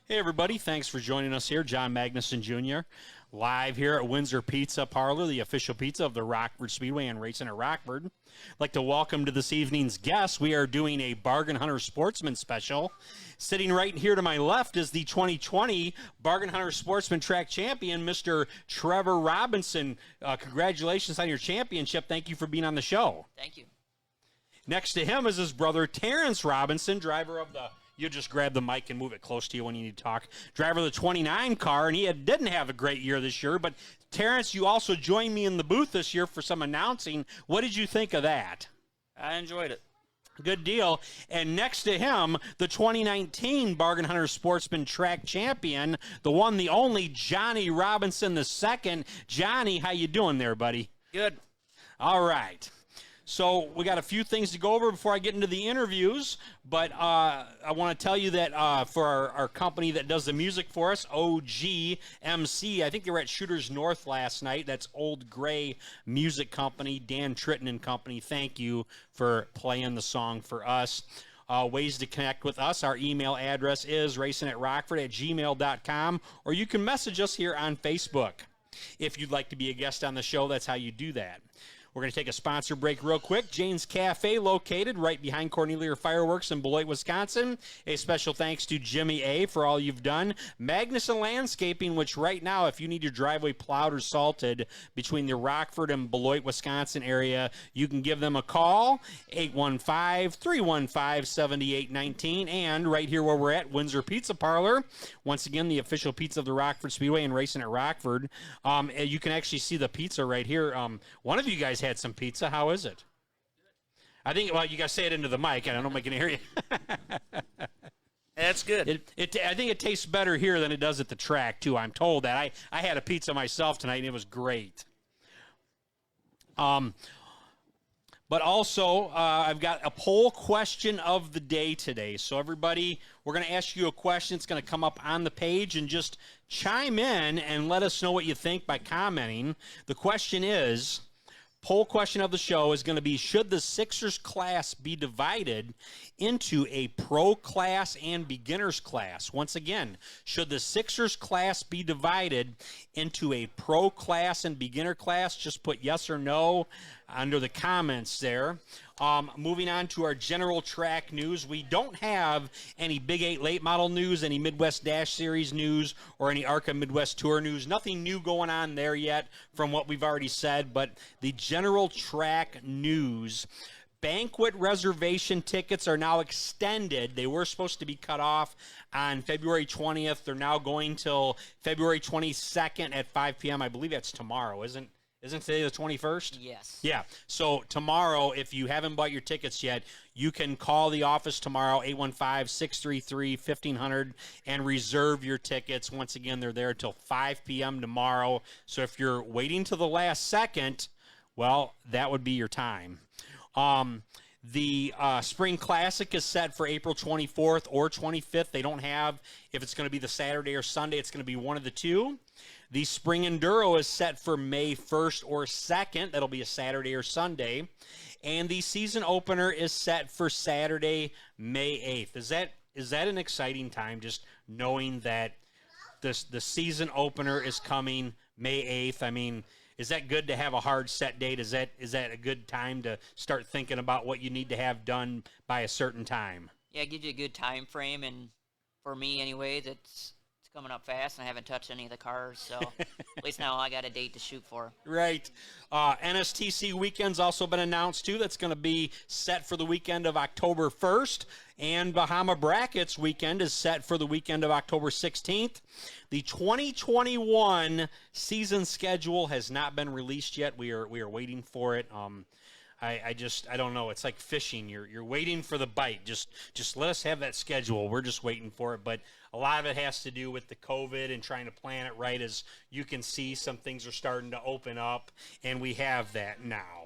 Hey, everybody. Thanks for joining us here. John Magnuson Jr., live here at Windsor Pizza Parlor, the official pizza of the Rockford Speedway and Racin At Rockford. I'd like to welcome to this evening's guest. We are doing a Bargain Hunter Sportsman special. Sitting right here to my left is the 2020 Bargain Hunter Sportsman Track Champion, Mr. Trevor Robinson. Congratulations on your championship. Thank you for being on the show. Thank you. Next to him is his brother, Terrence Robinson, driver of the... You just grab the mic and move it close to you when you need to talk. Driver of the 29 car, and he didn't have a great year this year. But, Terrence, you also joined me in the booth this year for some announcing. What did you think of that? I enjoyed it. Good deal. And next to him, the 2019 Bargain Hunter Sportsman Track Champion, the one, the only, Johnny Robinson II. Johnny, how you doing there, buddy? Good. All right. So we got a few things to go over before I get into the interviews, but I want to tell you that for our company that does the music for us, OGMC, I think they were at Shooters North last night. That's Old Gray Music Company, Dan Tritton and Company. Thank you for playing the song for us. Ways to connect with us. Our email address is racinatRockford@gmail.com, or you can message us here on Facebook. If you'd like to be a guest on the show, that's how you do that. We're going to take a sponsor break real quick. Jane's Cafe, located right behind Cornelia Fireworks in Beloit, Wisconsin. A special thanks to Jimmy A. for all you've done. Magnuson Landscaping, which right now, if you need your driveway plowed or salted between the Rockford and Beloit, Wisconsin area, you can give them a call, 815-315-7819. And right here where we're at, Windsor Pizza Parlor. Once again, the official pizza of the Rockford Speedway and Racin At Rockford. You can actually see the pizza right here. One of you guys had some pizza. How is it? I think, well, you got to say it into the mic. I don't know if I can hear you. That's good. I think it tastes better here than it does at the track, too. I'm told that. I had a pizza myself tonight, and it was great. But also, I've got a poll question of the day today. So, everybody, we're going to ask you a question. It's going to come up on the page, and just chime in and let us know what you think by commenting. The question is... Poll question of the show is going to be, should the Sixers class be divided into a pro class and beginners class? Once again, should the Sixers class be divided into a pro class and beginner class? Just put yes or no under the comments there. Moving on to our general track news, we don't have any Big 8 late model news, any Midwest Dash Series news, or any ARCA Midwest Tour news. Nothing new going on there yet from what we've already said, but the general track news. Banquet reservation tickets are now extended. They were supposed to be cut off on February 20th. They're now going till February 22nd at 5 p.m. I believe that's tomorrow, isn't today the 21st? Yes. Yeah. So tomorrow, if you haven't bought your tickets yet, you can call the office tomorrow, 815-633-1500, and reserve your tickets. Once again, they're there till 5 p.m. tomorrow. So if you're waiting till the last second, well, that would be your time. The Spring Classic is set for April 24th or 25th. They don't have if it's going to be the Saturday or Sunday. It's going to be one of the two. The Spring Enduro is set for May 1st or 2nd. That'll be a Saturday or Sunday. And the season opener is set for Saturday, May 8th. Is that an exciting time, just knowing that the season opener is coming May 8th? I mean, is that good to have a hard set date? Is that a good time to start thinking about what you need to have done by a certain time? Yeah, it gives you a good time frame, and for me anyways, it's coming up fast, and I haven't touched any of the cars, so at least now I got a date to shoot for. Right. NSTC weekend's also been announced, too. That's going to be set for the weekend of October 1st, and Bahama Brackets weekend is set for the weekend of October 16th. The 2021 season schedule has not been released yet. We are waiting for it. I don't know. It's like fishing. You're waiting for the bite. Just let us have that schedule. We're just waiting for it. But a lot of it has to do with the COVID and trying to plan it right. As you can see, some things are starting to open up, and we have that now.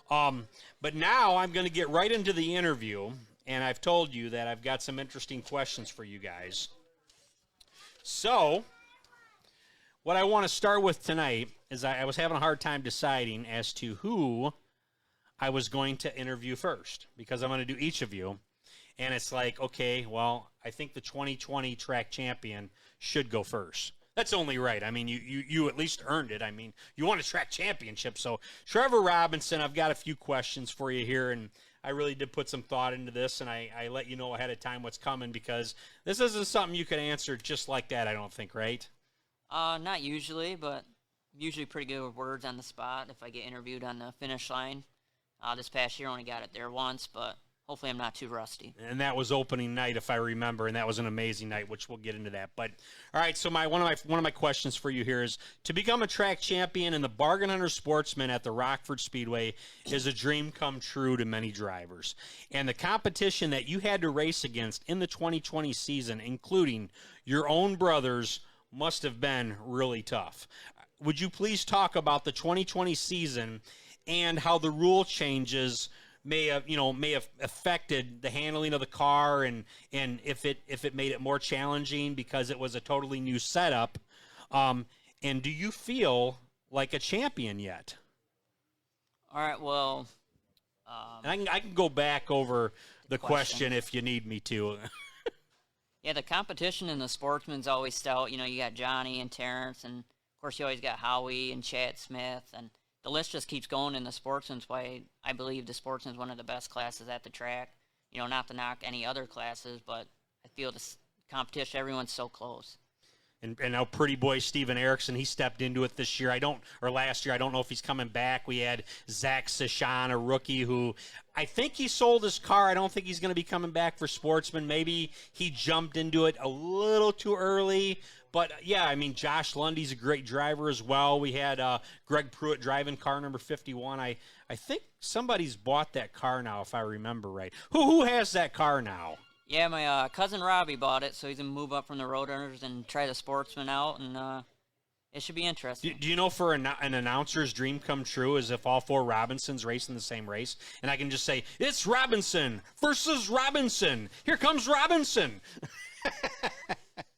But now I'm going to get right into the interview, and I've told you that I've got some interesting questions for you guys. So what I want to start with tonight is I was having a hard time deciding as to who I was going to interview first, because I'm going to do each of you. and it's like, okay, well, I think the 2020 track champion should go first. That's only right. I mean, you at least earned it. I mean, you won a track championship. So, Trevor Robinson, I've got a few questions for you here, and I really did put some thought into this, and I let you know ahead of time what's coming because this isn't something you can answer just like that, I don't think, right? Not usually, but I'm usually pretty good with words on the spot if I get interviewed on the finish line. This past year, I only got it there once, but hopefully I'm not too rusty. And that was opening night, if I remember, and that was an amazing night, which we'll get into that. But all right, so one of my questions for you here is to become a track champion in the Bargain Hunter Sportsman at the Rockford Speedway is a dream come true to many drivers. And the competition that you had to race against in the 2020 season, including your own brothers, must have been really tough. Would you please talk about the 2020 season and how the rule changes may have affected the handling of the car and if it made it more challenging because it was a totally new setup. And do you feel like a champion yet? All right, well, And I can go back over the question if you need me to. yeah, the competition in the Sportsman's always stout. You know, you got Johnny and Terrence, and of course you always got Howie and Chad Smith, and the list just keeps going in the Sportsman's. Why I believe the Sportsman's one of the best classes at the track. You know, not to knock any other classes, but I feel this competition, everyone's so close. And now pretty boy Steven Erickson, he stepped into it this year. Last year. I don't know if he's coming back. We had Zach Sishan, a rookie who I think he sold his car. I don't think he's going to be coming back for Sportsman. Maybe he jumped into it a little too early. But, yeah, I mean, Josh Lundy's a great driver as well. We had Greg Pruitt driving car number 51. I think somebody's bought that car now, if I remember right. Who has that car now? Yeah, my cousin Robbie bought it, so he's going to move up from the Roadrunners and try the Sportsman out, and it should be interesting. Do you know for an announcer's dream come true is if all four Robinsons race in the same race, and I can just say, it's Robinson versus Robinson. Here comes Robinson.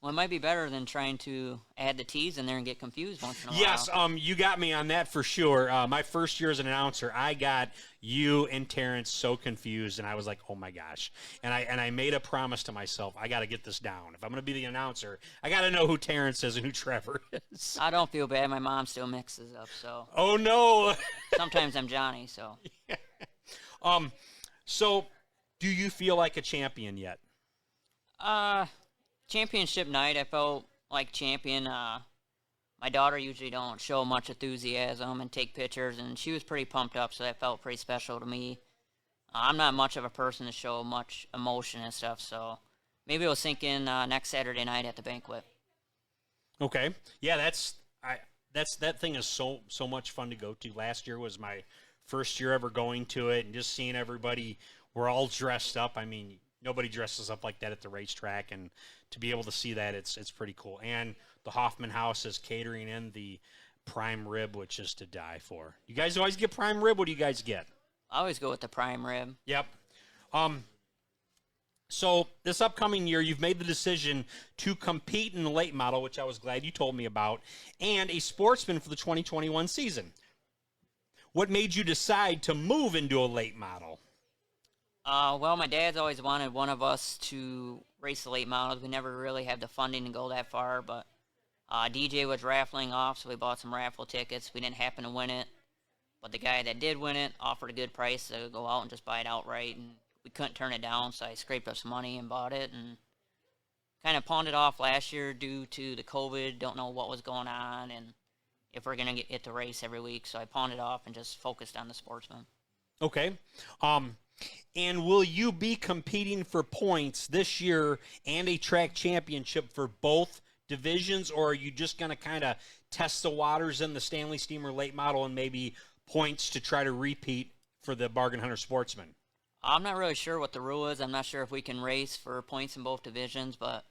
Well, it might be better than trying to add the T's in there and get confused once in a while. Yes, you got me on that for sure. My first year as an announcer, I got you and Terrence so confused, and I was like, oh my gosh. And I made a promise to myself, I got to get this down. If I'm going to be the announcer, I got to know who Terrence is and who Trevor is. I don't feel bad. My mom still mixes up, so. Oh, no. Sometimes I'm Johnny, so. Yeah. So, do you feel like a champion yet? Championship night, I felt like champion. My daughter usually don't show much enthusiasm and take pictures, and she was pretty pumped up, so that felt pretty special to me. I'm not much of a person to show much emotion and stuff, so maybe it'll sink in next Saturday night at the banquet. Okay. Yeah, that thing is so much fun to go to. Last year was my first year ever going to it, and just seeing everybody, we're all dressed up. I mean, nobody dresses up like that at the racetrack, and to be able to see that, it's pretty cool. And the Hoffman House is catering in the prime rib, which is to die for. You guys always get prime rib? What do you guys get? I always go with the prime rib. Yep. So this upcoming year, you've made the decision to compete in the late model, which I was glad you told me about, and a Sportsman for the 2021 season. What made you decide to move into a late model? Well, my dad's always wanted one of us to race the late models. We never really had the funding to go that far, but DJ was raffling off, so we bought some raffle tickets. We didn't happen to win it, but the guy that did win it offered a good price to go out and just buy it outright, and we couldn't turn it down, so I scraped up some money and bought it, and kind of pawned it off last year due to the COVID. Don't know what was going on, and if we're going to get to race every week, so I pawned it off and just focused on the Sportsman. Okay. And will you be competing for points this year and a track championship for both divisions, or are you just going to kind of test the waters in the Stanley Steamer late model and maybe points to try to repeat for the Bargain Hunter Sportsman? I'm not really sure what the rule is. I'm not sure if we can race for points in both divisions, but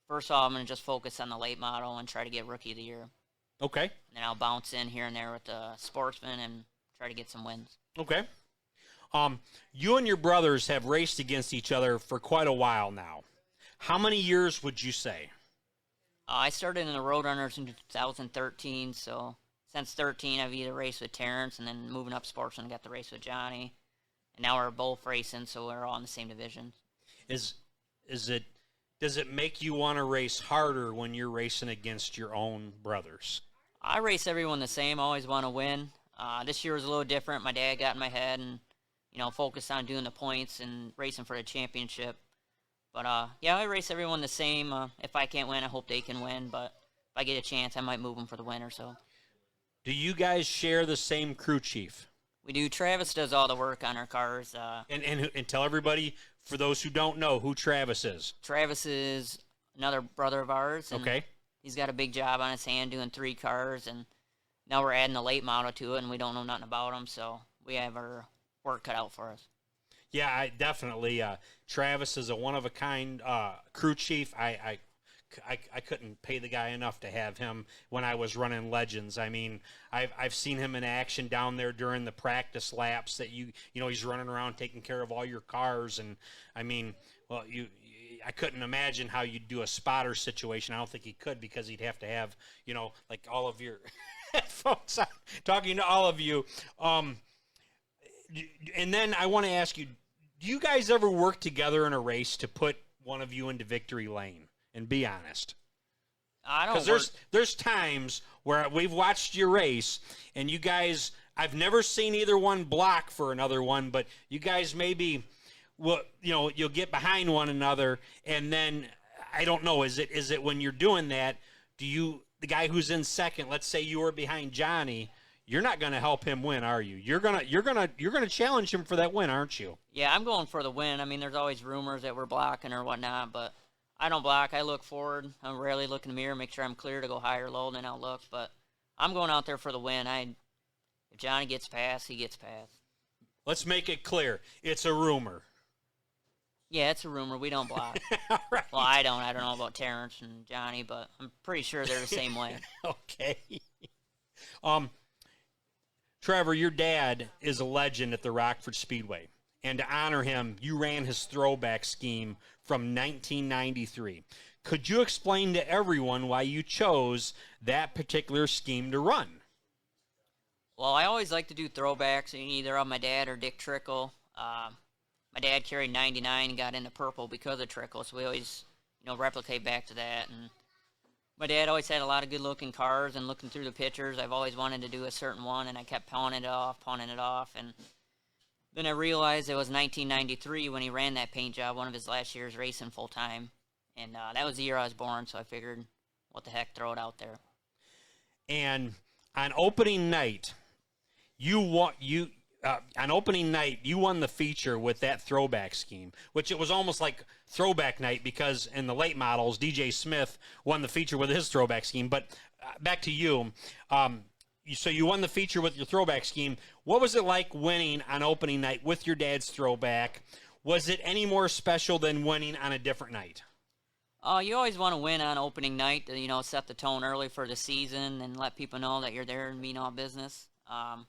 first off, I'm going to just focus on the late model and try to get Rookie of the Year. Okay. And then I'll bounce in here and there with the Sportsman and try to get some wins. Okay. You and your brothers have raced against each other for quite a while now. How many years would you say? I started in the Roadrunners in 2013, so since 13 I've either raced with Terrence and then moving up Sportsman, got the race with Johnny. And now we're both racing, so we're all in the same division. is it does it make you want to race harder when you're racing against your own brothers? I race everyone the same. I always want to win. This year was a little different. My dad got in my head and, focused on doing the points and racing for the championship. But, yeah, I race everyone the same. If I can't win, I hope they can win. But if I get a chance, I might move them for the win or so. Do you guys share the same crew chief? We do. Travis does all the work on our cars. And tell everybody, for those who don't know, who Travis is. Travis is another brother of ours. And Okay. he's got a big job on his hand doing 3 cars. And now we're adding a late model to it, and we don't know nothing about him. So we have our work cut out for us. Yeah, I definitely. Travis is a one-of-a-kind crew chief. I couldn't pay the guy enough to have him when I was running Legends. I mean, I've seen him in action down there during the practice laps that he's running around taking care of all your cars. And I mean, well, I couldn't imagine how you'd do a spotter situation. I don't think he could, because he'd have to have, like all of your headphones on, talking to all of you. And then I want to ask you, do you guys ever work together in a race to put one of you into victory lane? And be honest. I don't. Because there's times where we've watched you race, and you guys, I've never seen either one block for another one, but you guys maybe, you'll get behind one another, and then I don't know. Is it when you're doing that? The guy who's in second? Let's say you were behind Johnny. You're not going to help him win, are you? You're gonna challenge him for that win, aren't you? Yeah, I'm going for the win. I mean, there's always rumors that we're blocking or whatnot, but I don't block. I look forward. I rarely look in the mirror, make sure I'm clear to go high or low, and then I'll look. But I'm going out there for the win. If Johnny gets past, he gets past. Let's make it clear. It's a rumor. Yeah, it's a rumor. We don't block. All right. Well, I don't. I don't know about Terrence and Johnny, but I'm pretty sure they're the same way. Okay. Trevor, your dad is a legend at the Rockford Speedway. And to honor him, you ran his throwback scheme from 1993. Could you explain to everyone why you chose that particular scheme to run? Well, I always like to do throwbacks, either on my dad or Dick Trickle. My dad carried 99 and got into purple because of Trickle, so we always, replicate back to that. And my dad always had a lot of good-looking cars, and looking through the pictures, I've always wanted to do a certain one, and I kept pawning it off, and then I realized it was 1993 when he ran that paint job, one of his last years racing full-time. And that was the year I was born, so I figured, what the heck, throw it out there. And on opening night, you won the feature with that throwback scheme, which it was almost like throwback night, because in the late models, DJ Smith won the feature with his throwback scheme. But back to you. So you won the feature with your throwback scheme. What was it like winning on opening night with your dad's throwback? Was it any more special than winning on a different night? You always want to win on opening night to, set the tone early for the season and let people know that you're there and mean all business. And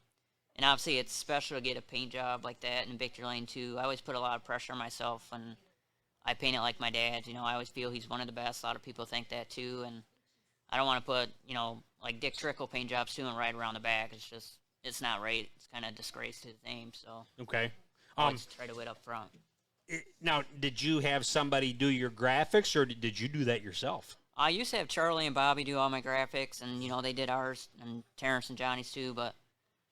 obviously it's special to get a paint job like that in victory lane too. I always put a lot of pressure on myself, and I paint it like my dad. I always feel he's one of the best. A lot of people think that too, and I don't want to put, like Dick Trickle paint jobs too and right around the back. It's not right. It's kind of disgrace to his name. So okay, I always try to win up front. Now, did you have somebody do your graphics, or did you do that yourself? I used to have Charlie and Bobby do all my graphics, and they did ours, and Terrence and Johnny's too. But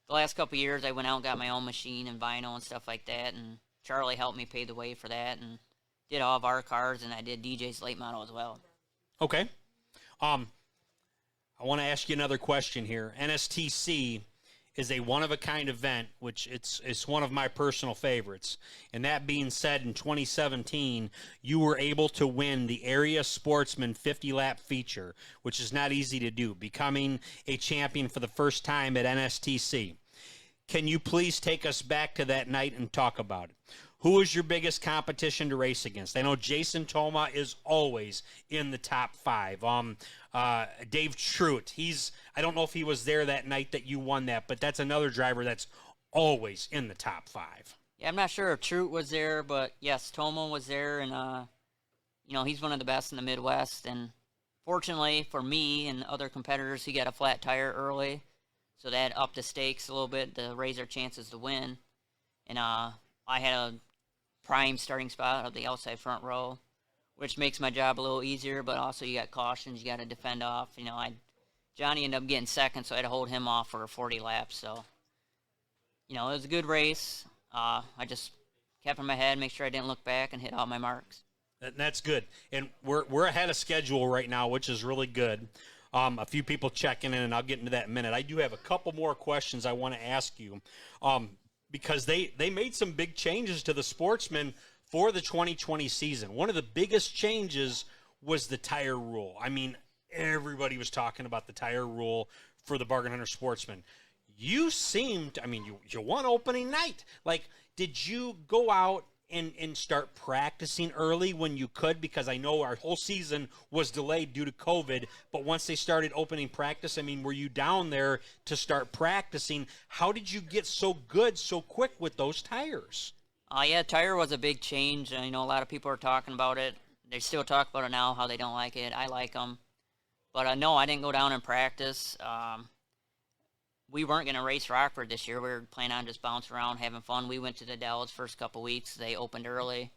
the last couple of years, I went out and got my own machine and vinyl and stuff like that, and Charlie helped me pay the way for that, and did all of our cars, and I did DJ's late model as well. Okay. I want to ask you another question here. NSTC is a one-of-a-kind event, which it's one of my personal favorites. And that being said, in 2017, you were able to win the Area Sportsman 50-lap feature, which is not easy to do, becoming a champion for the first time at NSTC. Can you please take us back to that night and talk about it? Who was your biggest competition to race against? I know Jason Toma is always in the top 5. Dave Truitt, I don't know if he was there that night that you won that, but that's another driver that's always in the top 5. Yeah, I'm not sure if Truitt was there, but yes, Toma was there, and he's one of the best in the Midwest. And fortunately for me and other competitors, he got a flat tire early, so that upped the stakes a little bit to raise our chances to win. And I had a prime starting spot of the outside front row, which makes my job a little easier, but also you got cautions you got to defend off. Johnny ended up getting second, so I had to hold him off for 40 laps. So, it was a good race. I just kept in my head, make sure I didn't look back, and hit all my marks. That's good. And we're ahead of schedule right now, which is really good. A few people checking in, and I'll get into that in a minute. I do have a couple more questions I want to ask you because they made some big changes to the Sportsman for the 2020 season. One of the biggest changes was the tire rule. I mean, everybody was talking about the tire rule for the Bargain Hunter Sportsman. You seemed, you won opening night. Like, did you go out and start practicing early when you could? Because I know our whole season was delayed due to COVID, but once they started opening practice, were you down there to start practicing? How did you get so good so quick with those tires? Yeah, tire was a big change. I know a lot of people are talking about it. They still talk about it now, how they don't like it. I like them. But no, I didn't go down and practice. We weren't going to race Rockford this year. We were planning on just bouncing around, having fun. We went to the Dells first couple weeks. They opened early.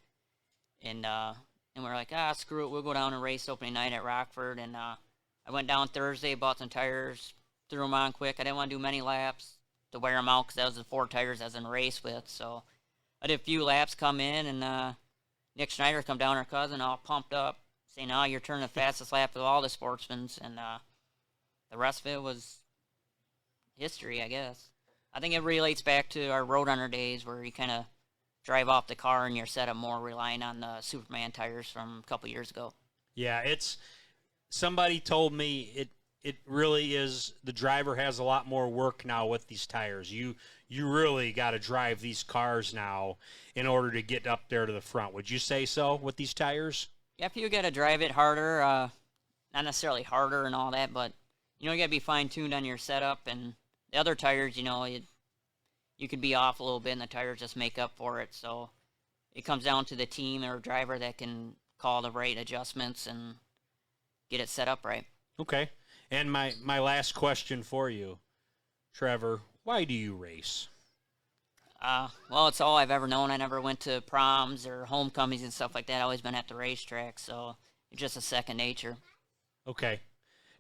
And we were like, screw it. We'll go down and race opening night at Rockford. And I went down Thursday, bought some tires, threw them on quick. I didn't want to do many laps to wear them out because that was the 4 tires I was in the race with. So I did a few laps, come in, and Nick Schneider come down, our cousin, all pumped up, saying, you're turning the fastest lap of all the Sportsmans. And the rest of it was history, I guess. I think it relates back to our Roadrunner days where you kind of drive off the car and you're set up more relying on the Superman tires from a couple years ago. Yeah, somebody told me it really is, the driver has a lot more work now with these tires. You really got to drive these cars now in order to get up there to the front. Would you say so with these tires? Yeah, you got to drive it harder, not necessarily harder and all that, but you got to be fine-tuned on your setup. And the other tires, you could be off a little bit and the tires just make up for it. So it comes down to the team or driver that can call the right adjustments and get it set up right. Okay. And my last question for you, Trevor, why do you race? Well, it's all I've ever known. I never went to proms or homecomings and stuff like that. I've always been at the racetrack, so it's just a second nature. Okay.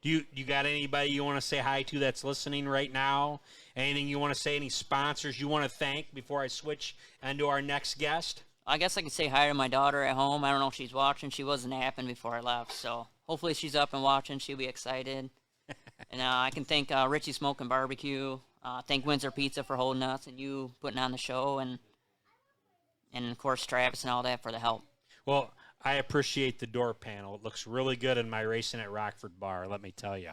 You got anybody you want to say hi to that's listening right now? Anything you want to say, any sponsors you want to thank before I switch into our next guest? I guess I can say hi to my daughter at home. I don't know if she's watching. She wasn't napping before I left, so hopefully she's up and watching. She'll be excited. And I can thank Richie Smoke and Barbecue. Thank Windsor Pizza for holding us and you putting on the show. And of course, Travis and all that for the help. Well, I appreciate the door panel. It looks really good in my Racin At Rockford bar, let me tell you.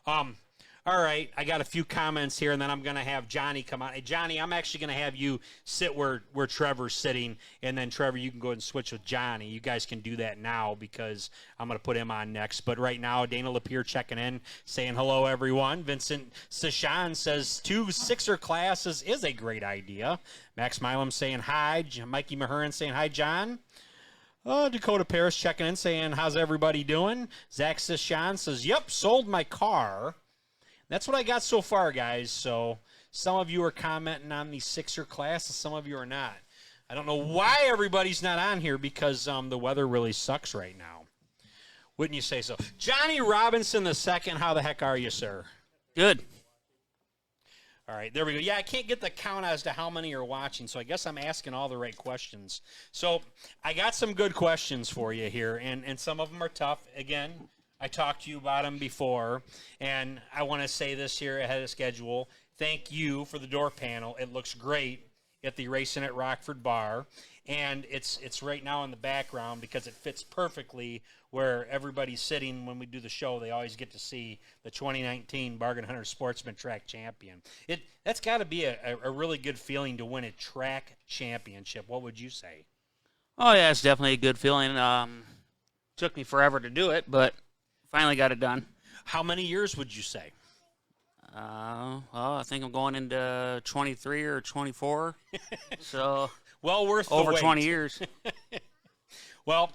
All right, I got a few comments here, and then I'm going to have Johnny come on. Hey, Johnny, I'm actually going to have you sit where Trevor's sitting, and then, Trevor, you can go ahead and switch with Johnny. You guys can do that now because I'm going to put him on next. But right now, Dana Lapierre checking in, saying hello, everyone. Vincent Sashan says 2 6er classes is a great idea. Max Milam saying hi. Mikey Mahurin saying hi, John. Dakota Paris checking in, saying, how's everybody doing? Zach Sashan says, yep, sold my car. That's what I got so far, guys. So some of you are commenting on the 6er class, and some of you are not. I don't know why everybody's not on here because the weather really sucks right now. Wouldn't you say so? Johnny Robinson II, how the heck are you, sir? Good. All right, there we go. Yeah, I can't get the count as to how many are watching, so I guess I'm asking all the right questions. So I got some good questions for you here, and some of them are tough. Again, I talked to you about them before, and I want to say this here ahead of schedule. Thank you for the door panel. It looks great at the Racin At Rockford bar, and it's right now in the background because it fits perfectly where everybody's sitting when we do the show. They always get to see the 2019 Bargain Hunter Sportsman Track Champion. That's got to be a really good feeling to win a track championship. What would you say? Oh, yeah, it's definitely a good feeling. Took me forever to do it, but finally got it done. How many years would you say? Well, I think I'm going into 23 or 24. So, well worth the over wait. 20 years. Well,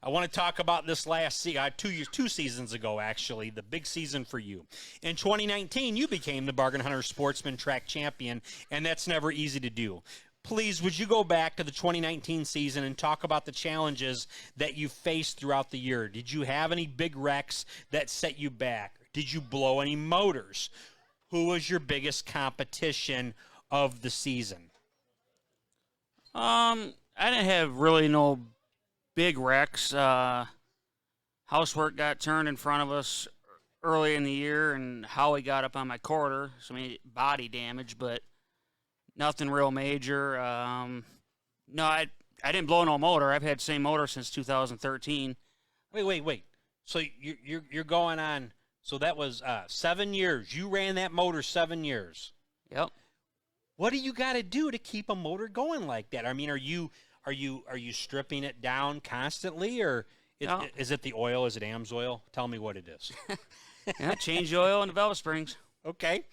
I want to talk about this last season, 2 seasons ago, actually, the big season for you. In 2019, you became the Bargain Hunter Sportsman Track Champion, and that's never easy to do. please, would you go back to the 2019 season and talk about the challenges that you faced throughout the year? Did you have any big wrecks that set you back? Did you blow any motors? Who was your biggest competition of the season? I didn't have really no big wrecks. Housework got turned in front of us early in the year, and Howie got up on my quarter, so I mean body damage, but nothing real major. No, I didn't blow no motor. I've had the same motor since 2013. Wait. So you're going on. So that was 7 years. You ran that motor 7 years. Yep. What do you got to do to keep a motor going like that? I mean, are you stripping it down constantly, or No. is it the oil? Is it AMSOIL? Tell me what it is. Yeah, change the oil and the valve springs. Okay.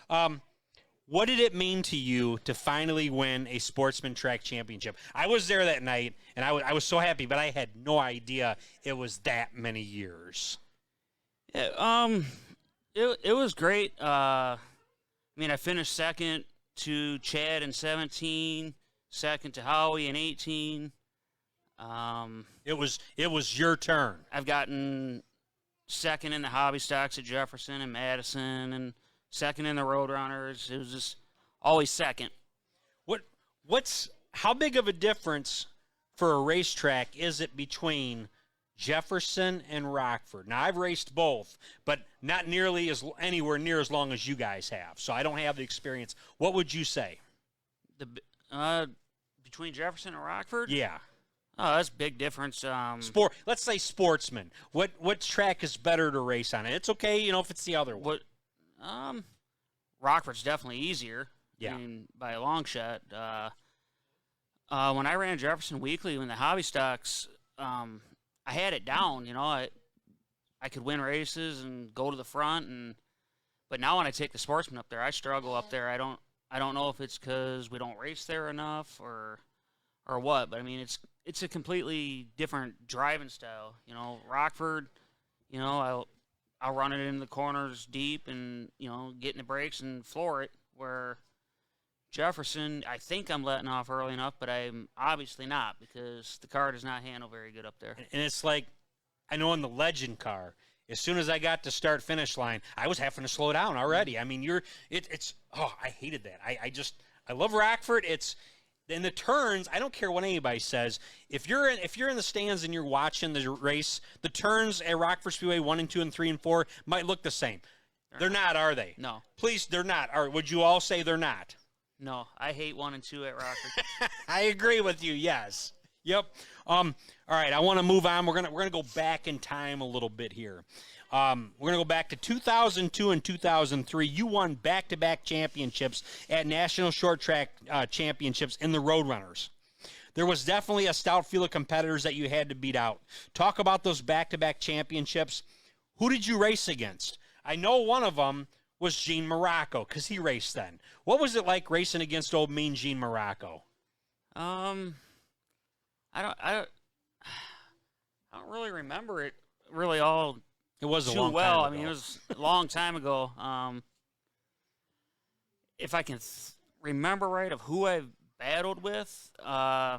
What did it mean to you to finally win a Sportsman track championship? I was there that night, and I was so happy, but I had no idea it was that many years. Yeah, it was great. I mean, I finished second to Chad in 17, second to Howie in 18. It was your turn. I've gotten second in the hobby stocks at Jefferson and Madison, and second in the Roadrunners. It was just always second. How big of a difference for a racetrack is it between Jefferson and Rockford? Now, I've raced both, but not nearly anywhere near as long as you guys have, so I don't have the experience. What would you say? Between Jefferson and Rockford? Yeah. Oh, that's a big difference. Let's say Sportsman. What track is better to race on? It's okay, if it's the other one. Rockford's definitely easier. Yeah. I mean, by a long shot. When I ran Jefferson Weekly in the hobby stocks, I had it down. I could win races and go to the front, but now when I take the Sportsman up there, I struggle up there. I don't know if it's because we don't race there enough or what, but I mean it's a completely different driving style. Rockford, I'll run it in the corners deep and get in the brakes and floor it. Where Jefferson, I think I'm letting off early enough, but I'm obviously not because the car does not handle very good up there. And it's like, I know in the Legend car, as soon as I got to start-finish line, I was having to slow down already. I mean, I hated that. I love Rockford. It's in the turns. I don't care what anybody says. If you're in the stands and you're watching the race, the turns at Rockford Speedway 1 and 2 and 3 and 4 might look the same. They're not, are they? No. Please, they're not. Or would you all say they're not? No, I hate 1 and 2 at Rockford. I agree with you. Yes. Yep. All right. I want to move on. We're gonna go back in time a little bit here. We're gonna go back to 2002 and 2003. You won back-to-back championships at National Short Track Championships in the Roadrunners. There was definitely a stout field of competitors that you had to beat out. Talk about those back-to-back championships. Who did you race against? I know one of them was Gene Morocco because he raced then. What was it like racing against old mean Gene Morocco? I don't really remember it really all. It was a too long well. time ago. I mean, it was a long time ago. If I can remember right of who I battled with, I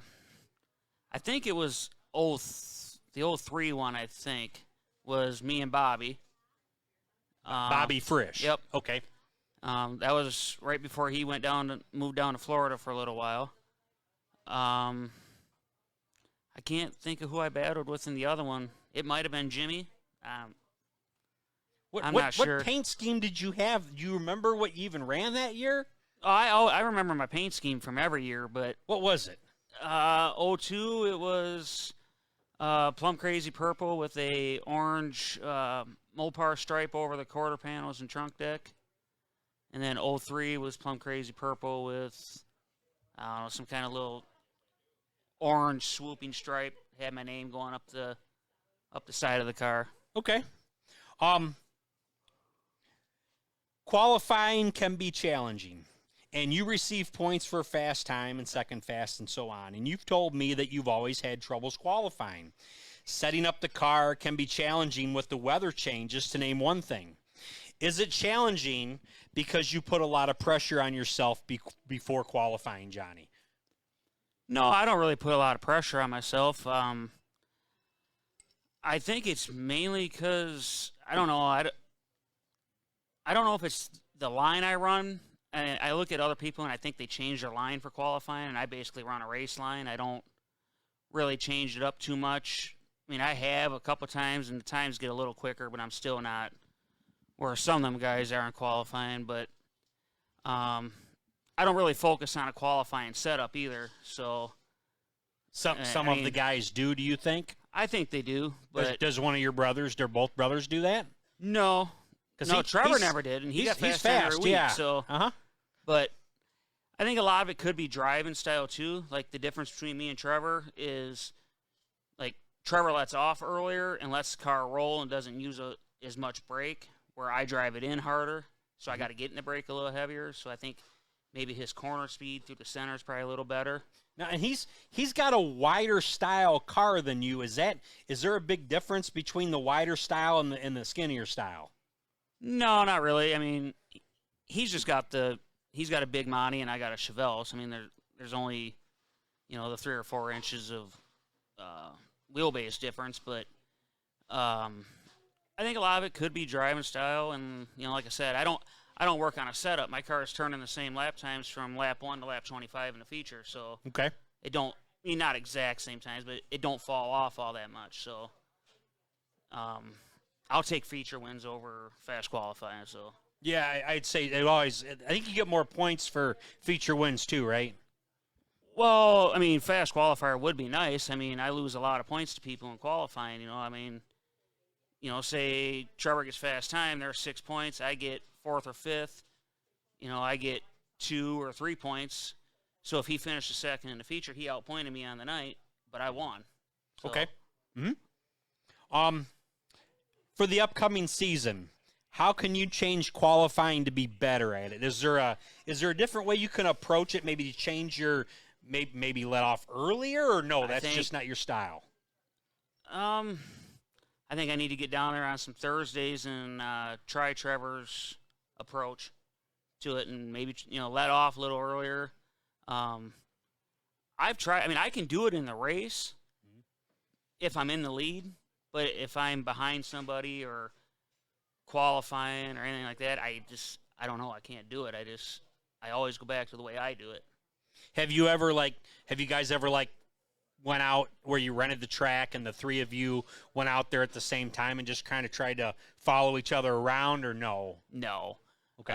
think it was the 03 one. I think was me and Bobby. Bobby Frisch. Yep. Okay. That was right before he moved down to Florida for a little while. I can't think of who I battled with in the other one. It might have been Jimmy. I'm not sure. What paint scheme did you have? Do you remember what you even ran that year? I remember my paint scheme from every year, but What was it? 02 it was plum crazy purple with a orange Mopar stripe over the quarter panels and trunk deck, and then 03 was plum crazy purple with I don't know, some kind of little orange swooping stripe. Had my name going up the side of the car. Okay. Qualifying can be challenging, and you receive points for fast time and second fast and so on, and you've told me that you've always had troubles qualifying. Setting up the car can be challenging with the weather changes, to name one thing. Is it challenging because you put a lot of pressure on yourself before qualifying, Johnny? No, I don't really put a lot of pressure on myself. I think it's mainly because I don't know. I don't know if it's the line I run. And I look at other people and I think they change their line for qualifying, and I basically run a race line. I don't really change it up too much. I mean, I have a couple times, and the times get a little quicker, but I'm still not where some of them guys are in qualifying. But I don't really focus on a qualifying setup either. So Some I of the mean, guys do you think? I think they do, Does, but does one of your brothers, do both brothers do that? no. 'Cause No, Trevor he's- never did, and he got he's fast every fast, week. yeah. So, Uh-huh. but I think a lot of it could be driving style too. Like the difference between me and Trevor is, like Trevor lets off earlier and lets the car roll and doesn't use as much brake, where I drive it in harder. So I got to get in the brake a little heavier. So I think maybe his corner speed through the center is probably a little better. Now, and he's got a wider style car than you. Is there a big difference between the wider style and the skinnier style? No, not really. I mean, he's got a big Monty and I got a Chevelle. So I mean, there's only, the 3 or 4 inches of wheelbase difference, but I think a lot of it could be driving style. And like I said, I don't work on a setup. My car is turning the same lap times from lap 1 to lap 25 in the feature, so Okay. it don't. I mean, not exact same times, but it don't fall off all that much. So, I'll take feature wins over fast qualifying. So Yeah, I'd say it always. I think you get more points for feature wins too, right? well, I mean, fast qualifier would be nice. I mean, I lose a lot of points to people in qualifying. I mean, say Trevor gets fast time, there's 6 points. I get 4th or 5th. I get 2 or 3 points. So if he finished second in the feature, he outpointed me on the night, but I won. So, Okay. For the upcoming season, how can you change qualifying to be better at it? Is there a different way you can approach it? Maybe to change your maybe let off earlier, or no? That's just not your style. I think I need to get down there on some Thursdays and try Trevor's approach to it, and maybe let off a little earlier. I've tried. I mean, I can do it in the race if I'm in the lead, but if I'm behind somebody or qualifying or anything like that, I don't know. I can't do it. I always go back to the way I do it. Have you guys ever went out where you rented the track and the three of you went out there at the same time and just kind of tried to follow each other around, or no? No. Okay.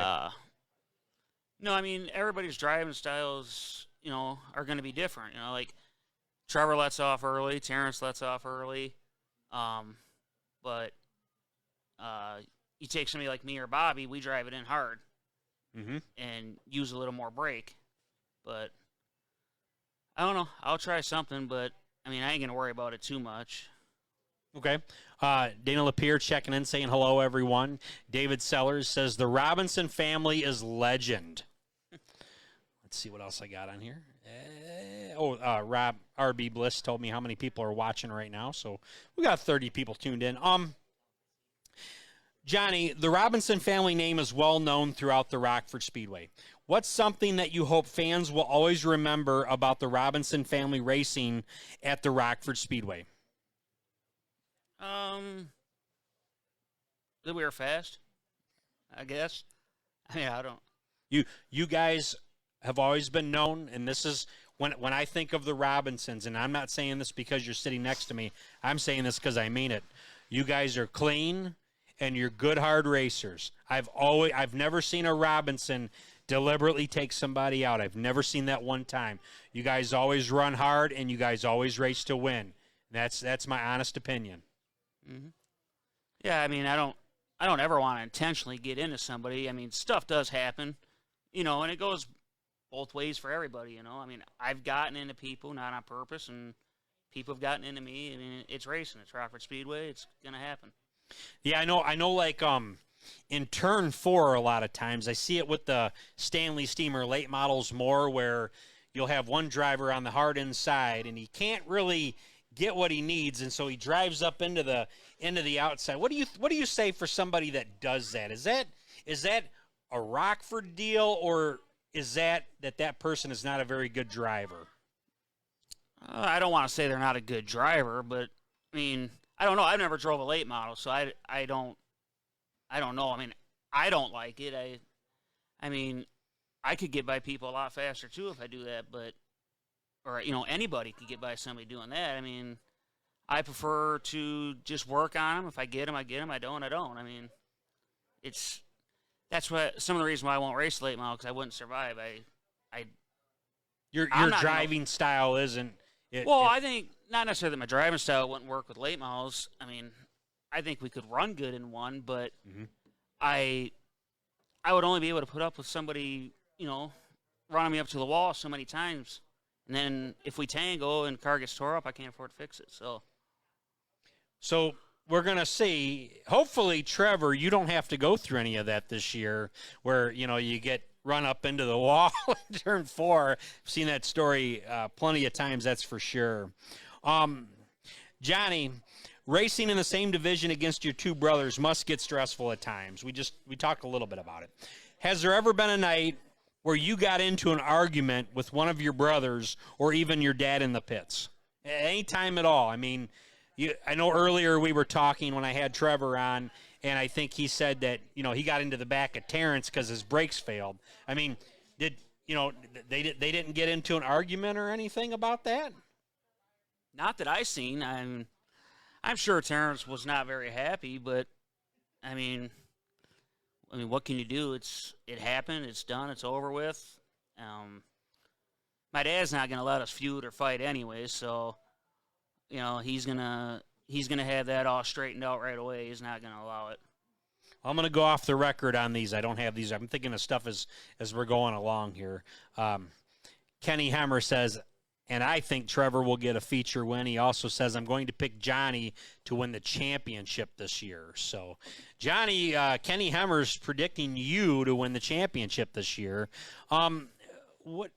No, I mean, everybody's driving styles, are going to be different. Like Trevor lets off early, Terrence lets off early. But you take somebody like me or Bobby, we drive it in hard and use a little more brake. But I don't know. I'll try something, but I mean, I ain't going to worry about it too much. Okay. Dana Lapierre checking in, saying hello, everyone. David Sellers says the Robinson family is legend. Let's see what else I got on here. Rob R.B. Bliss told me how many people are watching right now, so we got 30 people tuned in. Johnny, the Robinson family name is well known throughout the Rockford Speedway. What's something that you hope fans will always remember about the Robinson family racing at the Rockford Speedway? That we were fast, I guess. I mean, I don't. You guys have always been known, and this is when I think of the Robinsons, and I'm not saying this because you're sitting next to me. I'm saying this because I mean it. You guys are clean, and you're good, hard racers. I've never seen a Robinson deliberately take somebody out. I've never seen that one time. You guys always run hard, and you guys always race to win. That's my honest opinion. Mm-hmm. Yeah, I mean, I don't ever want to intentionally get into somebody. I mean, stuff does happen, and it goes both ways for everybody, I mean, I've gotten into people not on purpose, and people have gotten into me. I mean, it's racing. It's Rockford Speedway. It's going to happen. Yeah, I know like in turn 4 a lot of times I see it with the Stanley Steamer late models more, where you'll have one driver on the hard inside and he can't really get what he needs, and so he drives up into the outside. What do you say for somebody that does that? Is that a Rockford deal, or is that person is not a very good driver? I don't want to say they're not a good driver, but I mean, I don't know. I've never drove a late model, so I don't know. I mean, I don't like it. I mean, I could get by people a lot faster too if I do that, but or anybody could get by somebody doing that. I mean, I prefer to just work on them. If I get them, I get them. I don't, I don't. I mean, that's what some of the reason why I won't race late model because I wouldn't survive. Your I'm not driving style isn't. I think not necessarily that my driving style wouldn't work with late models. I mean, I think we could run good in one, but I would only be able to put up with somebody, running me up to the wall so many times. And then if we tango and the car gets tore up, I can't afford to fix it. So we're going to see, hopefully, Trevor, you don't have to go through any of that this year where, you get run up into the wall in turn 4. I've seen that story plenty of times, that's for sure. Johnny, racing in the same division against your two brothers must get stressful at times. We talked a little bit about it. Has there ever been a night where you got into an argument with one of your brothers or even your dad in the pits? Any time at all. I mean, I know earlier we were talking when I had Trevor on, and I think he said that, he got into the back of Terrence because his brakes failed. I mean, they didn't get into an argument or anything about that? Not that I seen. I'm sure Terrence was not very happy, but I mean, what can you do? It happened. It's done. It's over with. My dad's not gonna let us feud or fight anyway, so he's gonna have that all straightened out right away. He's not gonna allow it. I'm going to go off the record on these. I don't have these. I'm thinking of stuff as we're going along here. Kenny Hemmer says, and I think Trevor will get a feature win. He also says, I'm going to pick Johnny to win the championship this year. So, Johnny, Kenny Hemmer's predicting you to win the championship this year. What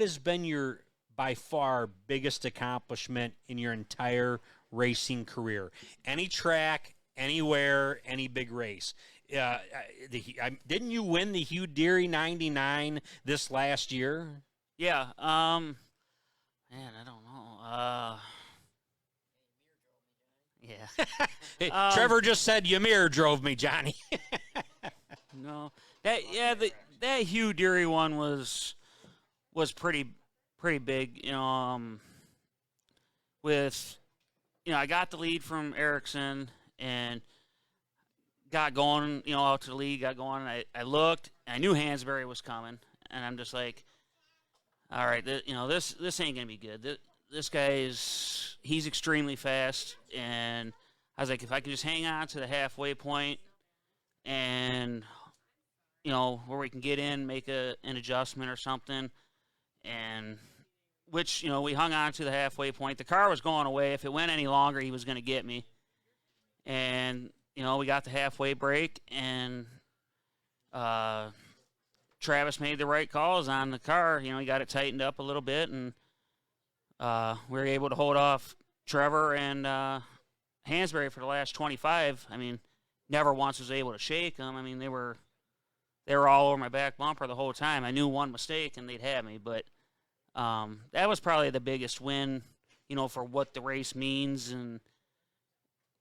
has been your, by far, biggest accomplishment in your entire racing career? Any track, anywhere, any big race. Didn't you win the Hugh Deary 99 this last year? Yeah. Man, I don't know. Yeah. Hey, Trevor just said Ymir drove me, Johnny. No. That Hugh Deary one was pretty big. With I got the lead from Erickson and got going, out to the lead, got going. I looked, and I knew Hansberry was coming, and I'm just like, all right, this ain't gonna be good. This guy he's extremely fast, and I was like, if I can just hang on to the halfway point, and where we can get in, make an adjustment or something, and which we hung on to the halfway point. The car was going away. If it went any longer, he was gonna get me, and we got the halfway break, and Travis made the right calls on the car. He got it tightened up a little bit, and we were able to hold off Trevor and Hansberry for the last 25. I mean, never once was able to shake them. I mean, they were all over my back bumper the whole time. I knew one mistake and they'd have me, but that was probably the biggest win, for what the race means and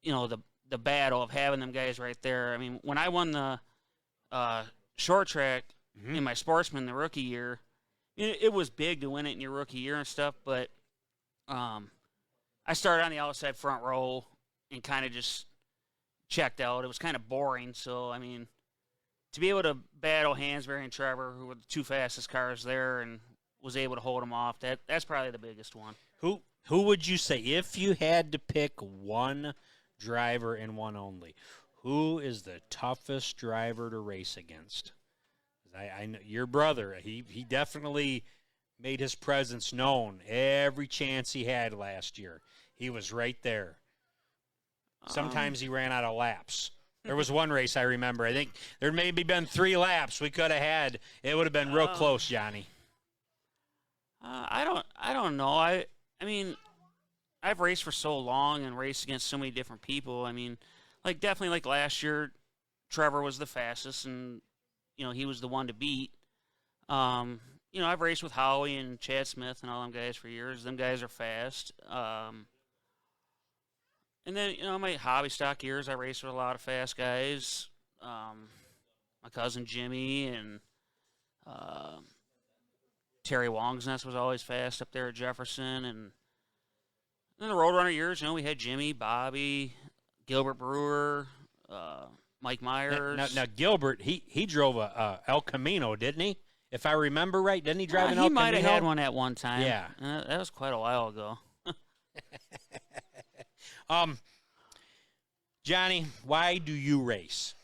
the battle of having them guys right there. I mean, when I won the short track in my Sportsman the rookie year, it was big to win it in your rookie year and stuff, but I started on the outside front row and kind of just checked out. It was kind of boring, so, I mean, to be able to battle Hansberry and Trevor, who were the two fastest cars there, and was able to hold them off, that's probably the biggest one. Who would you say, if you had to pick one driver and one only, who is the toughest driver to race against? I know your brother, he definitely made his presence known every chance he had last year. He was right there. Sometimes he ran out of laps. There was one race I remember. I think there maybe been 3 laps we could have had. It would have been real close, Johnny. I don't know. I mean, I've raced for so long and raced against so many different people. I mean, definitely last year, Trevor was the fastest, and he was the one to beat. I've raced with Howie and Chad Smith and all them guys for years. Them guys are fast. And then, my hobby stock years, I raced with a lot of fast guys. My cousin Jimmy and Terry Wongsness was always fast up there at Jefferson. And then the Roadrunner years, we had Jimmy, Bobby, Gilbert Brewer, Mike Myers. Now Gilbert, he drove a El Camino, didn't he? If I remember right, didn't he drive an El Camino? He might have had one at one time. Yeah. That was quite a while ago. Johnny, why do you race?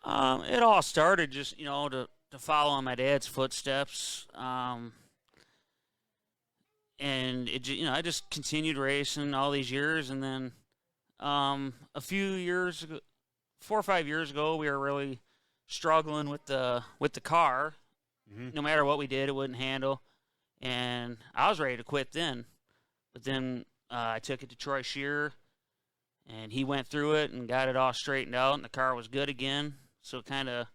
It all started just, to follow in my dad's footsteps. And I just continued racing all these years, and then a few years ago, 4 or 5 years ago, we were really struggling with the car. Mm-hmm. No matter what we did, it wouldn't handle, and I was ready to quit then. But then I took it to Troy Shearer, and he went through it and got it all straightened out, and the car was good again. So it kind of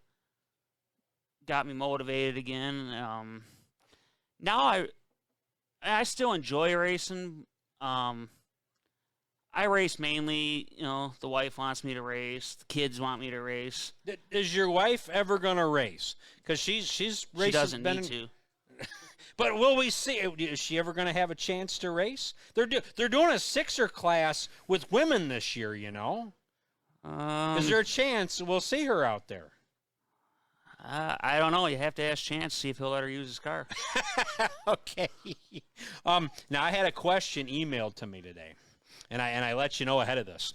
got me motivated again. Now I still enjoy racing. I race mainly, the wife wants me to race, the kids want me to race. Is your wife ever going to race? Because she's racing. She doesn't need to. But will we see? Is she ever going to have a chance to race? They're doing a sixer class with women this year. Is there a chance we'll see her out there? I don't know. You have to ask Chance, see if he'll let her use his car. Okay. Now I had a question emailed to me today, and I let you know ahead of this.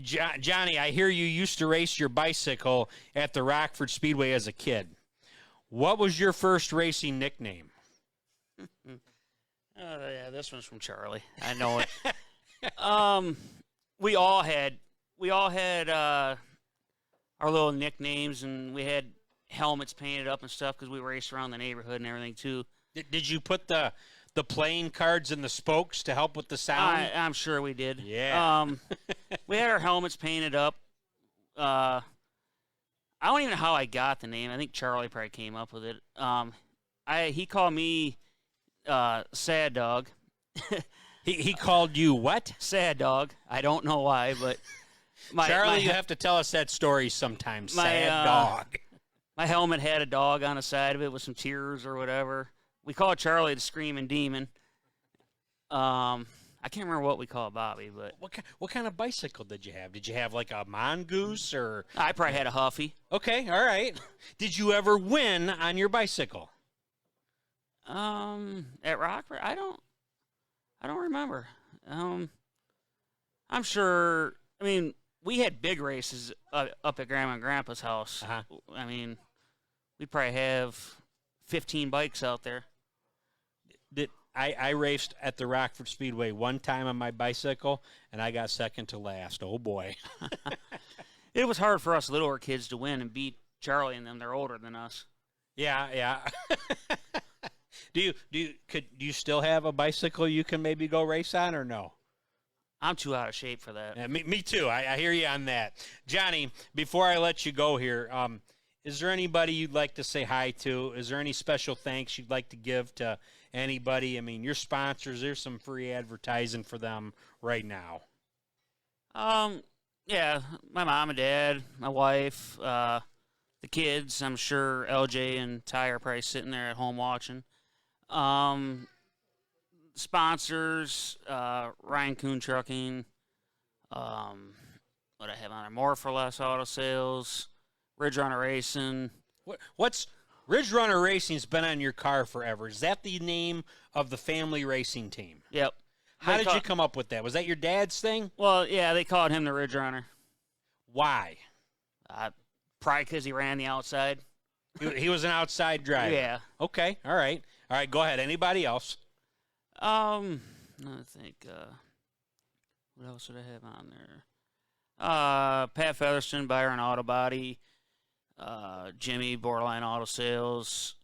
Johnny, I hear you used to race your bicycle at the Rockford Speedway as a kid. What was your first racing nickname? Yeah, this one's from Charlie. I know it. We all had our little nicknames, and we had helmets painted up and stuff because we raced around the neighborhood and everything too. Did you put the playing cards in the spokes to help with the sound? I'm sure we did. Yeah. We had our helmets painted up. I don't even know how I got the name. I think Charlie probably came up with it. He called me Sad Dog. He called you what? Sad Dog. I don't know why, but Charlie, you have to tell us that story sometime. Sad Dog. My helmet had a dog on the side of it with some tears or whatever. We called Charlie the Screaming Demon. I can't remember what we called Bobby, but what kind of bicycle did you have? Did you have like a mongoose or? I probably had a Huffy. Okay, all right. Did you ever win on your bicycle? At Rockford, I don't remember. I'm sure. I mean, we had big races up at Grandma and Grandpa's house. Uh-huh. I mean, we probably have 15 bikes out there. I raced at the Rockford Speedway one time on my bicycle, and I got second to last. Oh, boy. It was hard for us littler kids to win and beat Charlie and them. They're older than us. Yeah. Do you still have a bicycle you can maybe go race on or no? I'm too out of shape for that. Yeah, me too. I hear you on that. Johnny, before I let you go here, is there anybody you'd like to say hi to? Is there any special thanks you'd like to give to anybody? I mean, your sponsors, there's some free advertising for them right now. Yeah, my mom and dad, my wife, the kids. I'm sure LJ and Ty are probably sitting there at home watching. Sponsors, Ryan Kuhn Trucking, what I have on there, More for Less Auto Sales, Ridge Runner Racing. What's Ridge Runner Racing's been on your car forever? Is that the name of the family racing team? Yep. How did you come up with that? Was that your dad's thing? Well, yeah, they called him the Ridge Runner. Why? Probably because he ran the outside. He was an outside driver. Yeah. Okay. All right. Go ahead. Anybody else? I think, what else would I have on there? Pat Featherston, Byron Auto Body, Jimmy, Borderline Auto Sales.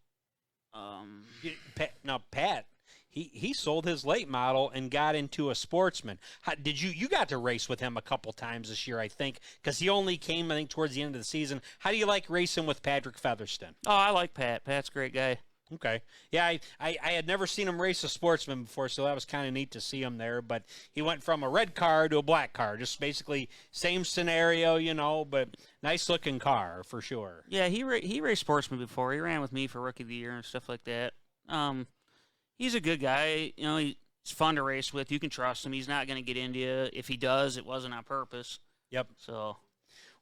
Pat, he sold his late model and got into a Sportsman. You got to race with him a couple times this year, I think, because he only came, I think, towards the end of the season. How do you like racing with Patrick Featherston? Oh, I like Pat. Pat's a great guy. Okay. Yeah, I had never seen him race a Sportsman before, so that was kind of neat to see him there. But he went from a red car to a black car, just basically same scenario, but nice-looking car for sure. Yeah, he raced Sportsman before. He ran with me for Rookie of the Year and stuff like that. He's a good guy. He's fun to race with. You can trust him. He's not going to get into you. If he does, it wasn't on purpose. Yep. So,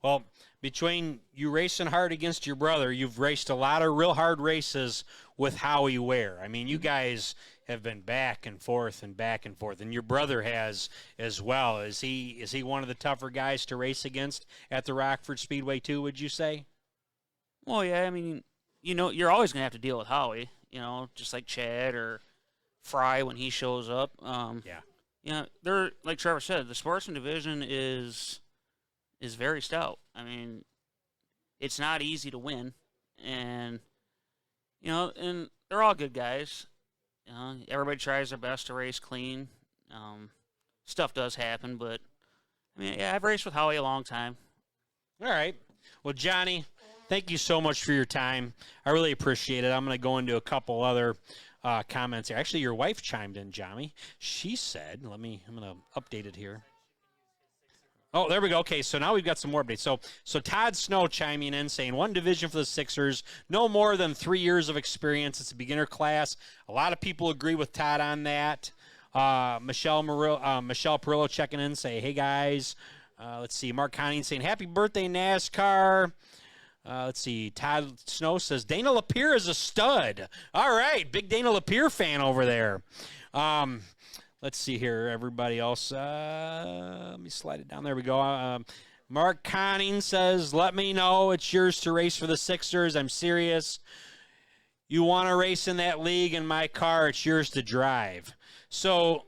well, between you racing hard against your brother, you've raced a lot of real hard races with Howie Ware. I mean, you guys have been back and forth, and your brother has as well. Is he one of the tougher guys to race against at the Rockford Speedway too, would you say? well, yeah, I mean, you're always going to have to deal with Howie, just like Chad or Fry when he shows up. Yeah. They're, like Trevor said, the Sportsman division is very stout. I mean, it's not easy to win, and and they're all good guys. Everybody tries their best to race clean. Stuff does happen, but I mean, yeah, I've raced with Howie a long time. All right. Well, Johnny, thank you so much for your time. I really appreciate it. I'm going to go into a couple other comments here. Actually, your wife chimed in, Johnny. She said, I'm going to update it here. Oh, there we go. Okay, so now we've got some more updates. So Todd Snow chiming in saying, one division for the Sixers, no more than 3 years of experience. It's a beginner class. A lot of people agree with Todd on that. Michelle Perillo checking in, say, hey, guys. Let's see, Mark Conning saying, happy birthday, NASCAR. Let's see, Todd Snow says, Dana Lapierre is a stud. All right, big Dana Lapierre fan over there. Let's see here, everybody else. Let me slide it down. There we go. Mark Conning says, let me know. It's yours to race for the Sixers. I'm serious. You want to race in that league in my car, it's yours to drive. So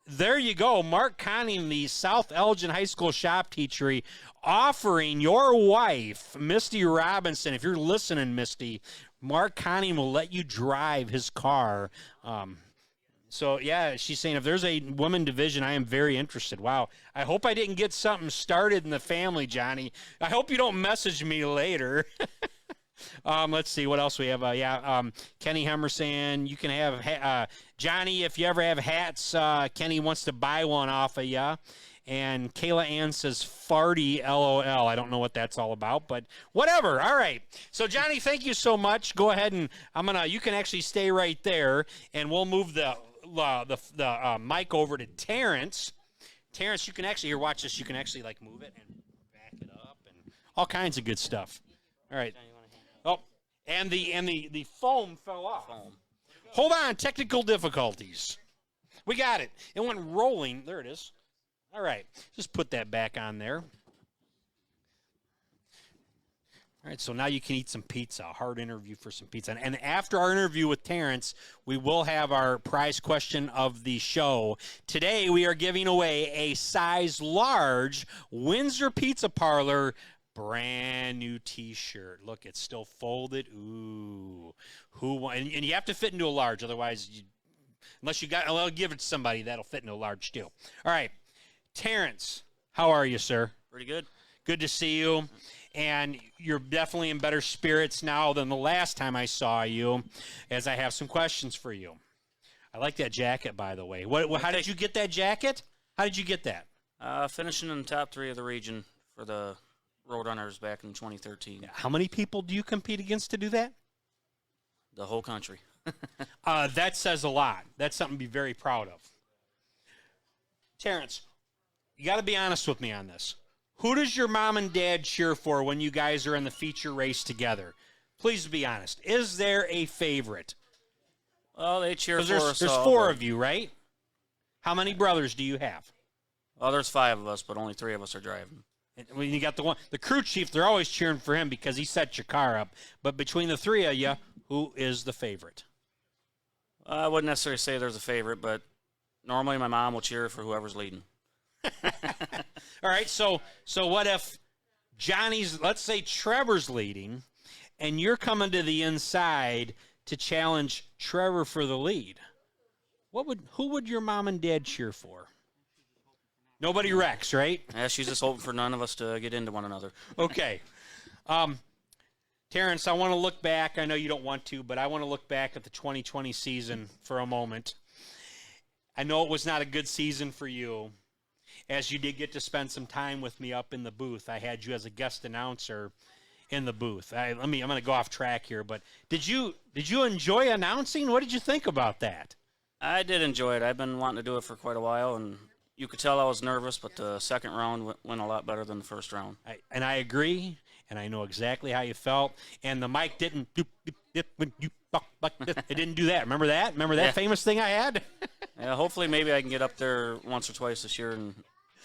there you go. Mark Conning, the South Elgin High School shop teacher, offering your wife, Misty Robinson, if you're listening, Misty, Mark Conning will let you drive his car. So, yeah, she's saying if there's a women division, I am very interested. Wow. I hope I didn't get something started in the family, Johnny. I hope you don't message me later. Let's see what else we have. Kenny Hemmer saying you can have Johnny, if you ever have hats, Kenny wants to buy one off of you. And Kayla Ann says farty LOL. I don't know what that's all about, but whatever. All right. So Johnny, thank you so much. Go ahead and you can actually stay right there, and we'll move the mic over to Terrence. Terrence, you can actually watch this. You can actually move it and back it up and all kinds of good stuff. All right. Oh, and the foam fell off. Hold on, technical difficulties. We got it. It went rolling. There it is. All right, just put that back on there. All right, so now you can eat some pizza. Hard interview for some pizza. And after our interview with Terrence, we will have our prize question of the show. Today, we are giving away a size large Windsor Pizza Parlor brand new T-shirt. Look, it's still folded. Ooh, and you have to fit into a large, otherwise, I'll give it to somebody that'll fit into a large too. All right, Terrence, how are you, sir? Pretty good. Good to see you. And you're definitely in better spirits now than the last time I saw you, as I have some questions for you. I like that jacket, by the way. How did you get that jacket? How did you get that? Finishing in the top 3 of the region for the Roadrunners back in 2013. How many people do you compete against to do that? The whole country. That says a lot. That's something to be very proud of. Terrence, you got to be honest with me on this. Who does your mom and dad cheer for when you guys are in the feature race together? Please be honest. Is there a favorite? Well, they cheer for us there's all, 4 of you, right? How many brothers do you have? Well, there's 5 of us, but only 3 of us are driving. And when you got the crew chief, they're always cheering for him because he set your car up. But between the 3 of you, who is the favorite? I wouldn't necessarily say there's a favorite, but normally my mom will cheer for whoever's leading. All right, so what if let's say Trevor's leading, and you're coming to the inside to challenge Trevor for the lead? Who would your mom and dad cheer for? Nobody Rex, right? Yeah, she's just hoping for none of us to get into one another. Okay. Terrence, I want to look back. I know you don't want to, but I want to look back at the 2020 season for a moment. I know it was not a good season for you, as you did get to spend some time with me up in the booth. I had you as a guest announcer in the booth. I'm going to go off track here, but did you enjoy announcing? What did you think about that? I did enjoy it. I've been wanting to do it for quite a while, and you could tell I was nervous, but the second round went a lot better than the first round. I agree, and I know exactly how you felt. And the mic didn't doop, doop, dip, when you buck, buck, dip. It didn't do that. Remember that? Remember that famous thing I had? Yeah, hopefully maybe I can get up there once or twice this year and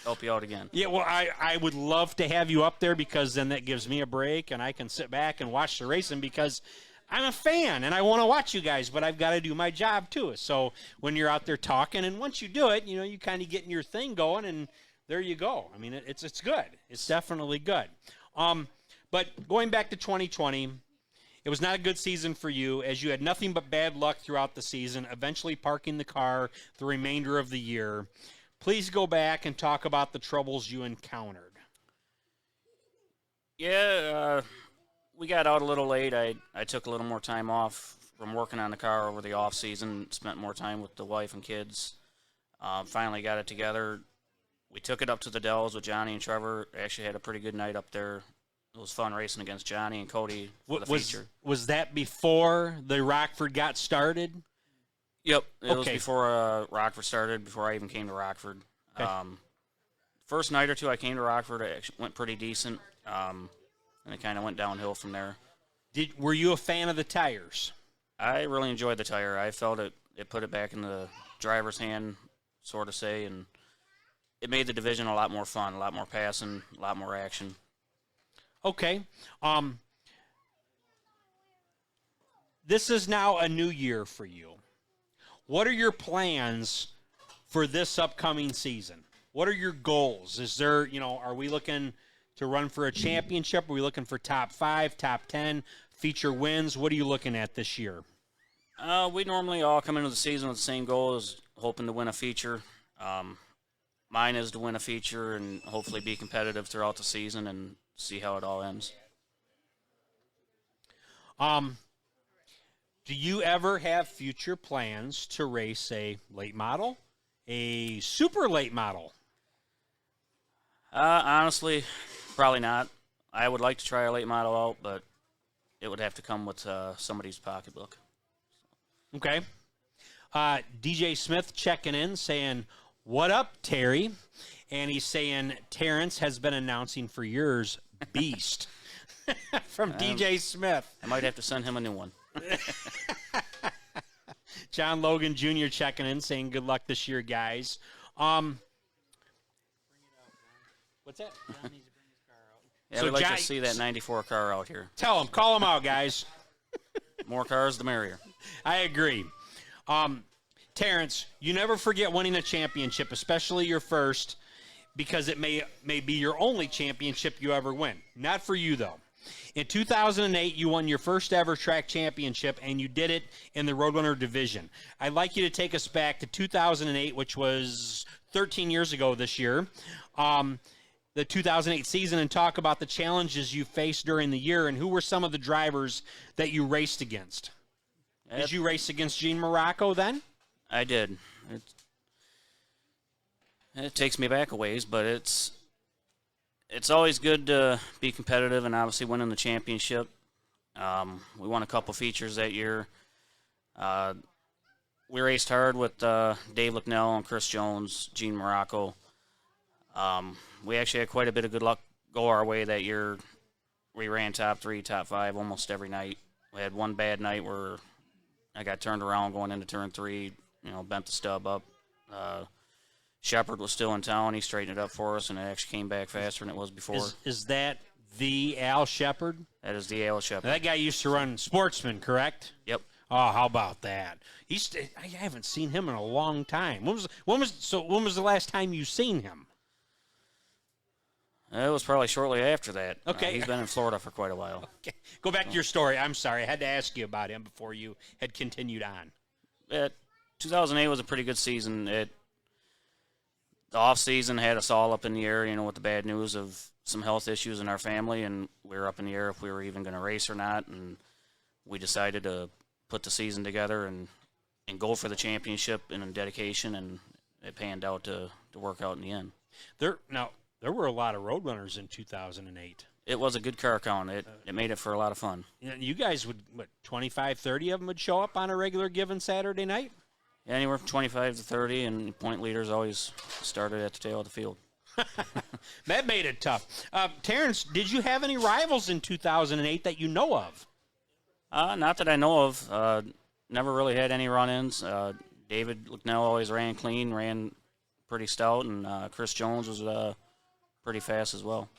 help you out again. Yeah, well, I would love to have you up there, because then that gives me a break, and I can sit back and watch the racing, because I'm a fan, and I want to watch you guys, but I've got to do my job too. So when you're out there talking, and once you do it, you kind of get your thing going, and there you go. I mean, it's good. It's definitely good. But going back to 2020, it was not a good season for you, as you had nothing but bad luck throughout the season, eventually parking the car the remainder of the year. Please go back and talk about the troubles you encountered. Yeah, we got out a little late. I took a little more time off from working on the car over the off season, spent more time with the wife and kids. Finally got it together. We took it up to the Dells with Johnny and Trevor. Actually had a pretty good night up there. It was fun racing against Johnny and Cody for the feature. Was that before the Rockford got started? Yep, it was before Rockford started, before I even came to Rockford. Okay. First night or two I came to Rockford, it actually went pretty decent, and it kind of went downhill from there. Were you a fan of the tires? I really enjoyed the tire. I felt it put it back in the driver's hand, sort of say, and it made the division a lot more fun, a lot more passing, a lot more action. Okay. This is now a new year for you. What are your plans for this upcoming season? What are your goals? Is there, are we looking to run for a championship? Are we looking for top 5, top 10, feature wins? What are you looking at this year? We normally all come into the season with the same goal, as hoping to win a feature. Mine is to win a feature and hopefully be competitive throughout the season and see how it all ends. Do you ever have future plans to race a late model, a super late model? Honestly, probably not. I would like to try a late model out, but it would have to come with somebody's pocketbook. Okay. DJ Smith checking in saying, "What up, Terry?" And he's saying, "Terrence has been announcing for years, Beast." From DJ Smith. I might have to send him a new one. John Logan Jr. checking in saying, "Good luck this year, guys." What's that? Yeah, we'd like to see that 94 car out here. Tell him. Call him out, guys. More cars, the merrier. I agree. Terrence, you never forget winning a championship, especially your first, because it may be your only championship you ever win. Not for you, though. In 2008, you won your first ever track championship, and you did it in the Roadrunner division. I'd like you to take us back to 2008, which was 13 years ago this year, the 2008 season, and talk about the challenges you faced during the year, and who were some of the drivers that you raced against. Did you race against Gene Morocco then? I did. It takes me back a ways, but it's always good to be competitive and obviously winning the championship. We won a couple features that year. We raced hard with Dave Lucknell and Chris Jones, Gene Morocco. We actually had quite a bit of good luck go our way that year. We ran top 3, top 5 almost every night. We had one bad night where I got turned around going into turn 3, bent the stub up. Shepard was still in town. He straightened it up for us, and it actually came back faster than it was before. Is that the Al Shepard? That is the Al Shepard. That guy used to run Sportsman, correct? Yep. Oh, how about that? I haven't seen him in a long time. When was the last time you seen him? It was probably shortly after that. Okay. He's been in Florida for quite a while. Okay. Go back to your story. I'm sorry. I had to ask you about him before you had continued on. 2008 was a pretty good season. The off season had us all up in the air, with the bad news of some health issues in our family, and we were up in the air if we were even going to race or not. And we decided to put the season together and go for the championship and in dedication, and it panned out to work out in the end. There were a lot of Roadrunners in 2008. It was a good car count. It made it for a lot of fun. You guys would, 25, 30 of them would show up on a regular given Saturday night? Yeah, anywhere from 25 to 30, and point leaders always started at the tail of the field. That made it tough. Terrence, did you have any rivals in 2008 that you know of? Not that I know of. Never really had any run-ins. David Lucknell always ran clean, ran pretty stout, and Chris Jones was pretty fast as well.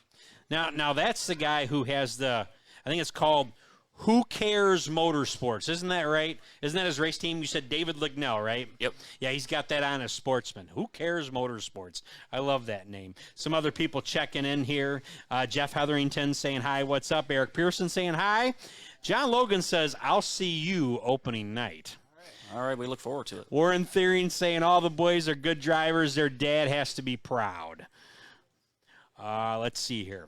Now that's the guy who has I think it's called Who Cares Motorsports. Isn't that right? Isn't that his race team? You said David Lucknell, right? Yep. Yeah, he's got that on as Sportsman. Who Cares Motorsports? I love that name. Some other people checking in here. Jeff Hetherington saying hi, what's up? Eric Pearson saying hi. John Logan says, I'll see you opening night. All right, we look forward to it. Warren Thiering saying all the boys are good drivers. Their dad has to be proud. Let's see here.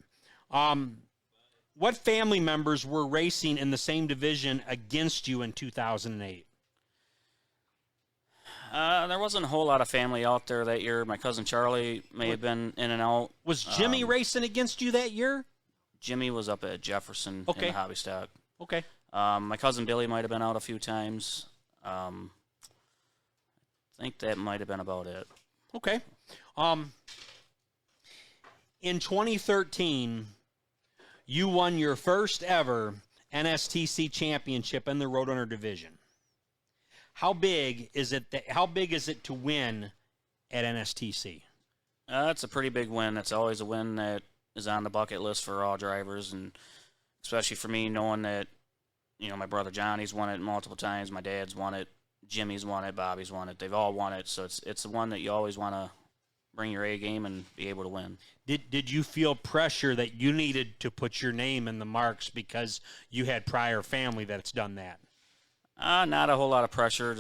What family members were racing in the same division against you in 2008? There wasn't a whole lot of family out there that year. My cousin Charlie may have been in and out. Was Jimmy racing against you that year? Jimmy was up at Jefferson in the hobby stock. Okay. My cousin Billy might have been out a few times. I think that might have been about it. Okay. In 2013, you won your first ever NSTC championship in the Roadrunner division. How big is it to win at NSTC? It's a pretty big win. It's always a win that is on the bucket list for all drivers, and especially for me, knowing that my brother Johnny's won it multiple times, my dad's won it, Jimmy's won it, Bobby's won it. They've all won it, so it's the one that you always want to bring your A game and be able to win. Did you feel pressure that you needed to put your name in the marks because you had prior family that's done that? Not a whole lot of pressure.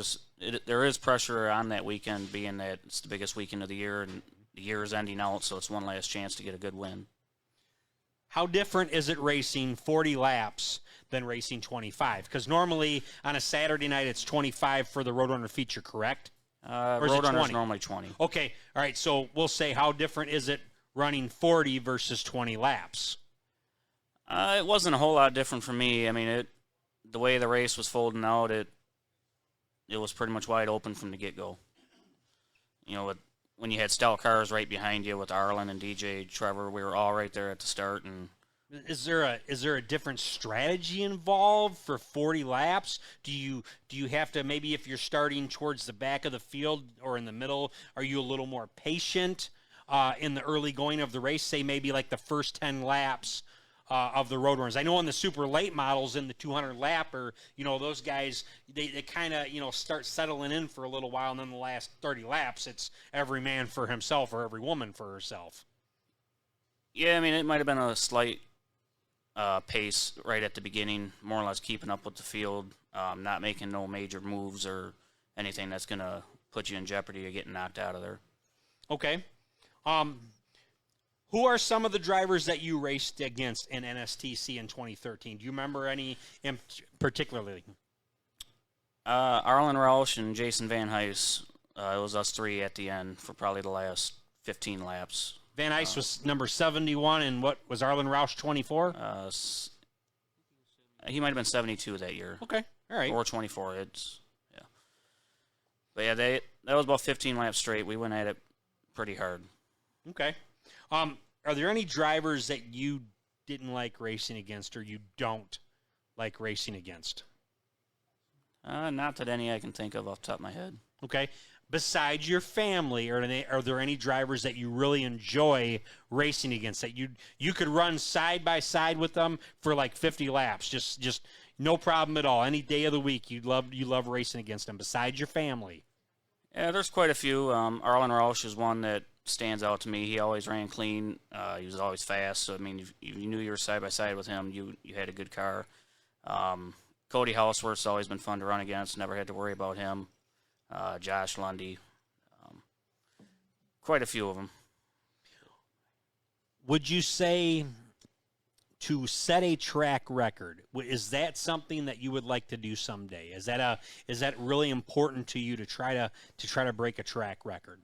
There is pressure on that weekend, being that it's the biggest weekend of the year, and the year is ending out, so it's one last chance to get a good win. How different is it racing 40 laps than racing 25? Because normally on a Saturday night it's 25 for the Roadrunner feature, correct? Roadrunner's normally 20. Okay, all right, so we'll say how different is it running 40 versus 20 laps? It wasn't a whole lot different for me. I mean, the way the race was folding out, it was pretty much wide open from the get-go. When you had stout cars right behind you with Arlen and DJ, Trevor, we were all right there at the start. And is there a different strategy involved for 40 laps? Do you have to, maybe if you're starting towards the back of the field or in the middle, are you a little more patient in the early going of the race? Say maybe like the first 10 laps of the Roadrunners. I know in the super late models in the 200 lapper, those guys, they kind of, start settling in for a little while, and then the last 30 laps, it's every man for himself or every woman for herself. Yeah, I mean, it might have been a slight pace right at the beginning, more or less keeping up with the field, not making no major moves or anything that's going to put you in jeopardy of getting knocked out of there. Okay. Who are some of the drivers that you raced against in NSTC in 2013? Do you remember any in particularly? Arlen Roush and Jason Van Heis. It was us three at the end for probably the last 15 laps. Van Heis was number 71, and what was Arlen Roush, 24? He might have been 72 that year. Okay, all right. Or 24. But yeah, that was about 15 laps straight. We went at it pretty hard. Okay. Are there any drivers that you didn't like racing against or you don't like racing against? Not that any I can think of off the top of my head. Okay. Besides your family, are there any drivers that you really enjoy racing against that you could run side by side with them for like 50 laps? Just no problem at all. Any day of the week you love racing against them besides your family. Yeah, there's quite a few. Arlen Roush is one that stands out to me. He always ran clean. He was always fast. So, I mean, if you knew you were side-by-side with him, you had a good car. Cody Houseworth's always been fun to run against. Never had to worry about him. Josh Lundy, quite a few of them. Would you say to set a track record, is that something that you would like to do someday? Is that really important to you to try to break a track record?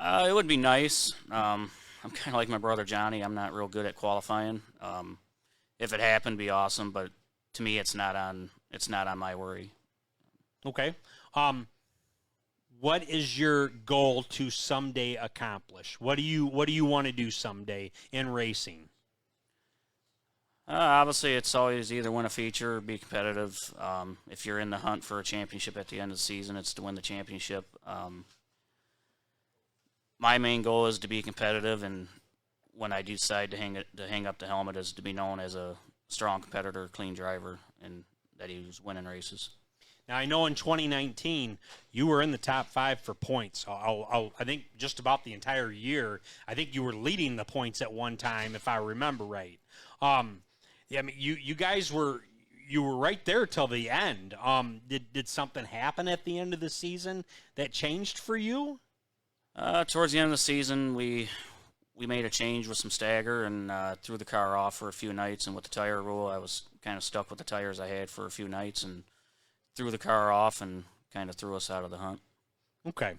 It would be nice. I'm kind of like my brother Johnny. I'm not real good at qualifying. If it happened, it'd be awesome, but to me, it's not on my worry. Okay. What is your goal to someday accomplish? What do you want to do someday in racing? Obviously, it's always either win a feature or be competitive. If you're in the hunt for a championship at the end of the season, it's to win the championship. My main goal is to be competitive, and when I decide to hang up the helmet, is to be known as a strong competitor, clean driver, and that he was winning races. Now, I know in 2019, you were in the top 5 for points. I think just about the entire year. I think you were leading the points at one time, if I remember right. Yeah, I mean, you guys were right there till the end. Did something happen at the end of the season that changed for you? Towards the end of the season, we made a change with some stagger and threw the car off for a few nights. And with the tire rule, I was kind of stuck with the tires I had for a few nights and threw the car off and kind of threw us out of the hunt. Okay.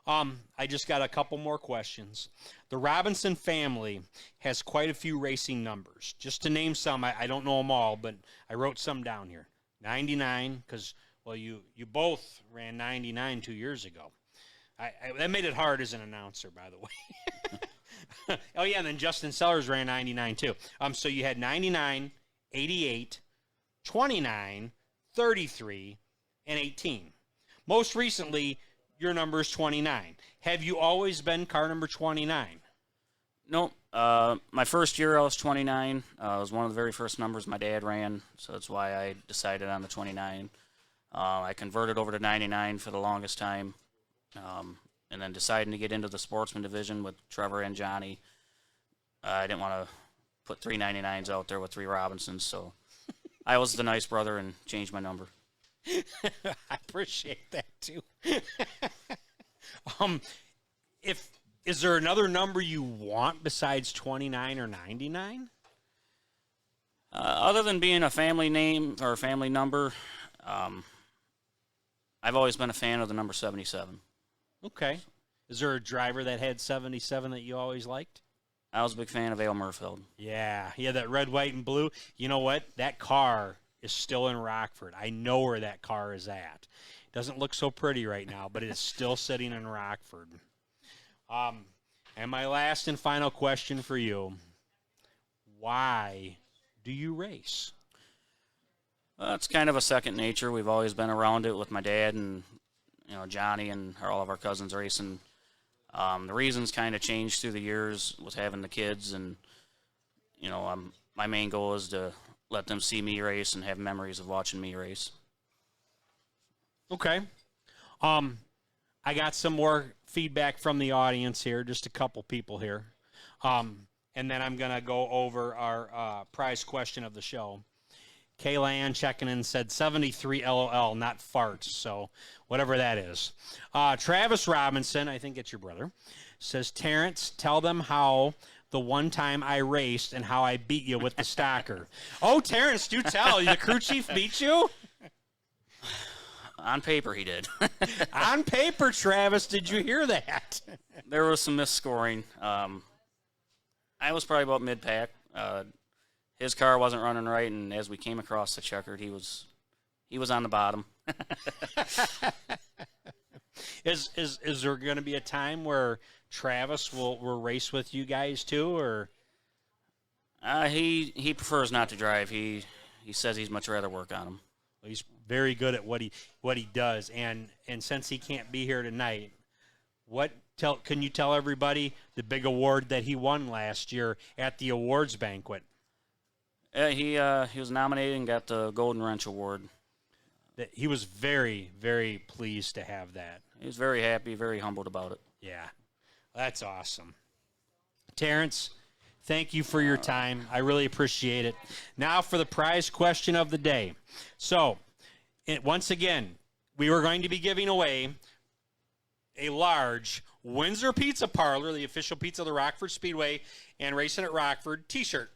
I just got a couple more questions. The Robinson family has quite a few racing numbers. Just to name some, I don't know them all, but I wrote some down here. 99, because, well, you both ran 99 2 years ago. That made it hard as an announcer, by the way. Oh, yeah, and then Justin Sellers ran 99 too. So you had 99, 88, 29, 33, and 18. Most recently, your number is 29. Have you always been car number 29? Nope. My first year, I was 29. It was one of the very first numbers my dad ran, so that's why I decided on the 29. I converted over to 99 for the longest time, and then deciding to get into the Sportsman division with Trevor and Johnny. I didn't want to put 3 99s out there with 3 Robinsons, so I was the nice brother and changed my number. I appreciate that too. Is there another number you want besides 29 or 99? Other than being a family name or a family number, I've always been a fan of the number 77. Okay. Is there a driver that had 77 that you always liked? I was a big fan of Ale Murfield. Yeah, that red, white, and blue. You know what? That car is still in Rockford. I know where that car is at. It doesn't look so pretty right now, but it is still sitting in Rockford. And my last and final question for you, why do you race? Well, it's kind of a second nature. We've always been around it with my dad and Johnny and all of our cousins racing. The reasons kind of changed through the years with having the kids, and my main goal is to let them see me race and have memories of watching me race. Okay. I got some more feedback from the audience here, just a couple people here. And then I'm going to go over our prize question of the show. Kaylan checking in said 73 LOL, not farts, so whatever that is. Travis Robinson, I think it's your brother, says, Terrence, tell them how the one time I raced and how I beat you with the stacker. Oh, Terrence, do tell. The crew chief beat you? On paper, he did. On paper, Travis, did you hear that? There was some misscoring. I was probably about mid-pack. His car wasn't running right, and as we came across the checkered, he was on the bottom. Is there going to be a time where Travis will race with you guys too, or? He prefers not to drive. He says he'd much rather work on him. Well, he's very good at what he does, and since he can't be here tonight, can you tell everybody the big award that he won last year at the awards banquet? He was nominated and got the Golden Wrench Award. He was very, very pleased to have that. He was very happy, very humbled about it. Yeah, that's awesome. Terrence, thank you for your time. I really appreciate it. Now for the prize question of the day. So, once again, we were going to be giving away a large Windsor Pizza Parlor, the official pizza of the Rockford Speedway and Racin at Rockford t-shirt.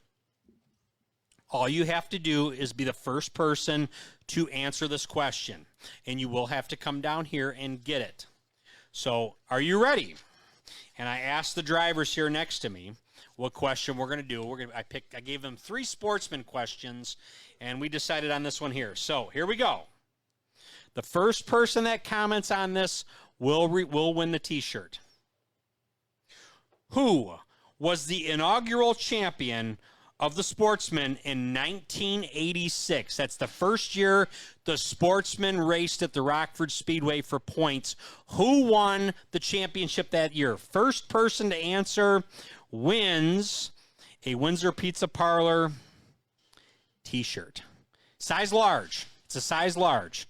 All you have to do is be the first person to answer this question, and you will have to come down here and get it. So, are you ready? And I asked the drivers here next to me what question we're going to do. I gave them 3 Sportsman questions, and we decided on this one here. So, here we go. The first person that comments on this will win the t-shirt. Who was the inaugural champion of the Sportsman in 1986? That's the first year the Sportsman raced at the Rockford Speedway for points. Who won the championship that year? First person to answer wins a Windsor Pizza Parlor t-shirt. Size large. It's a size large.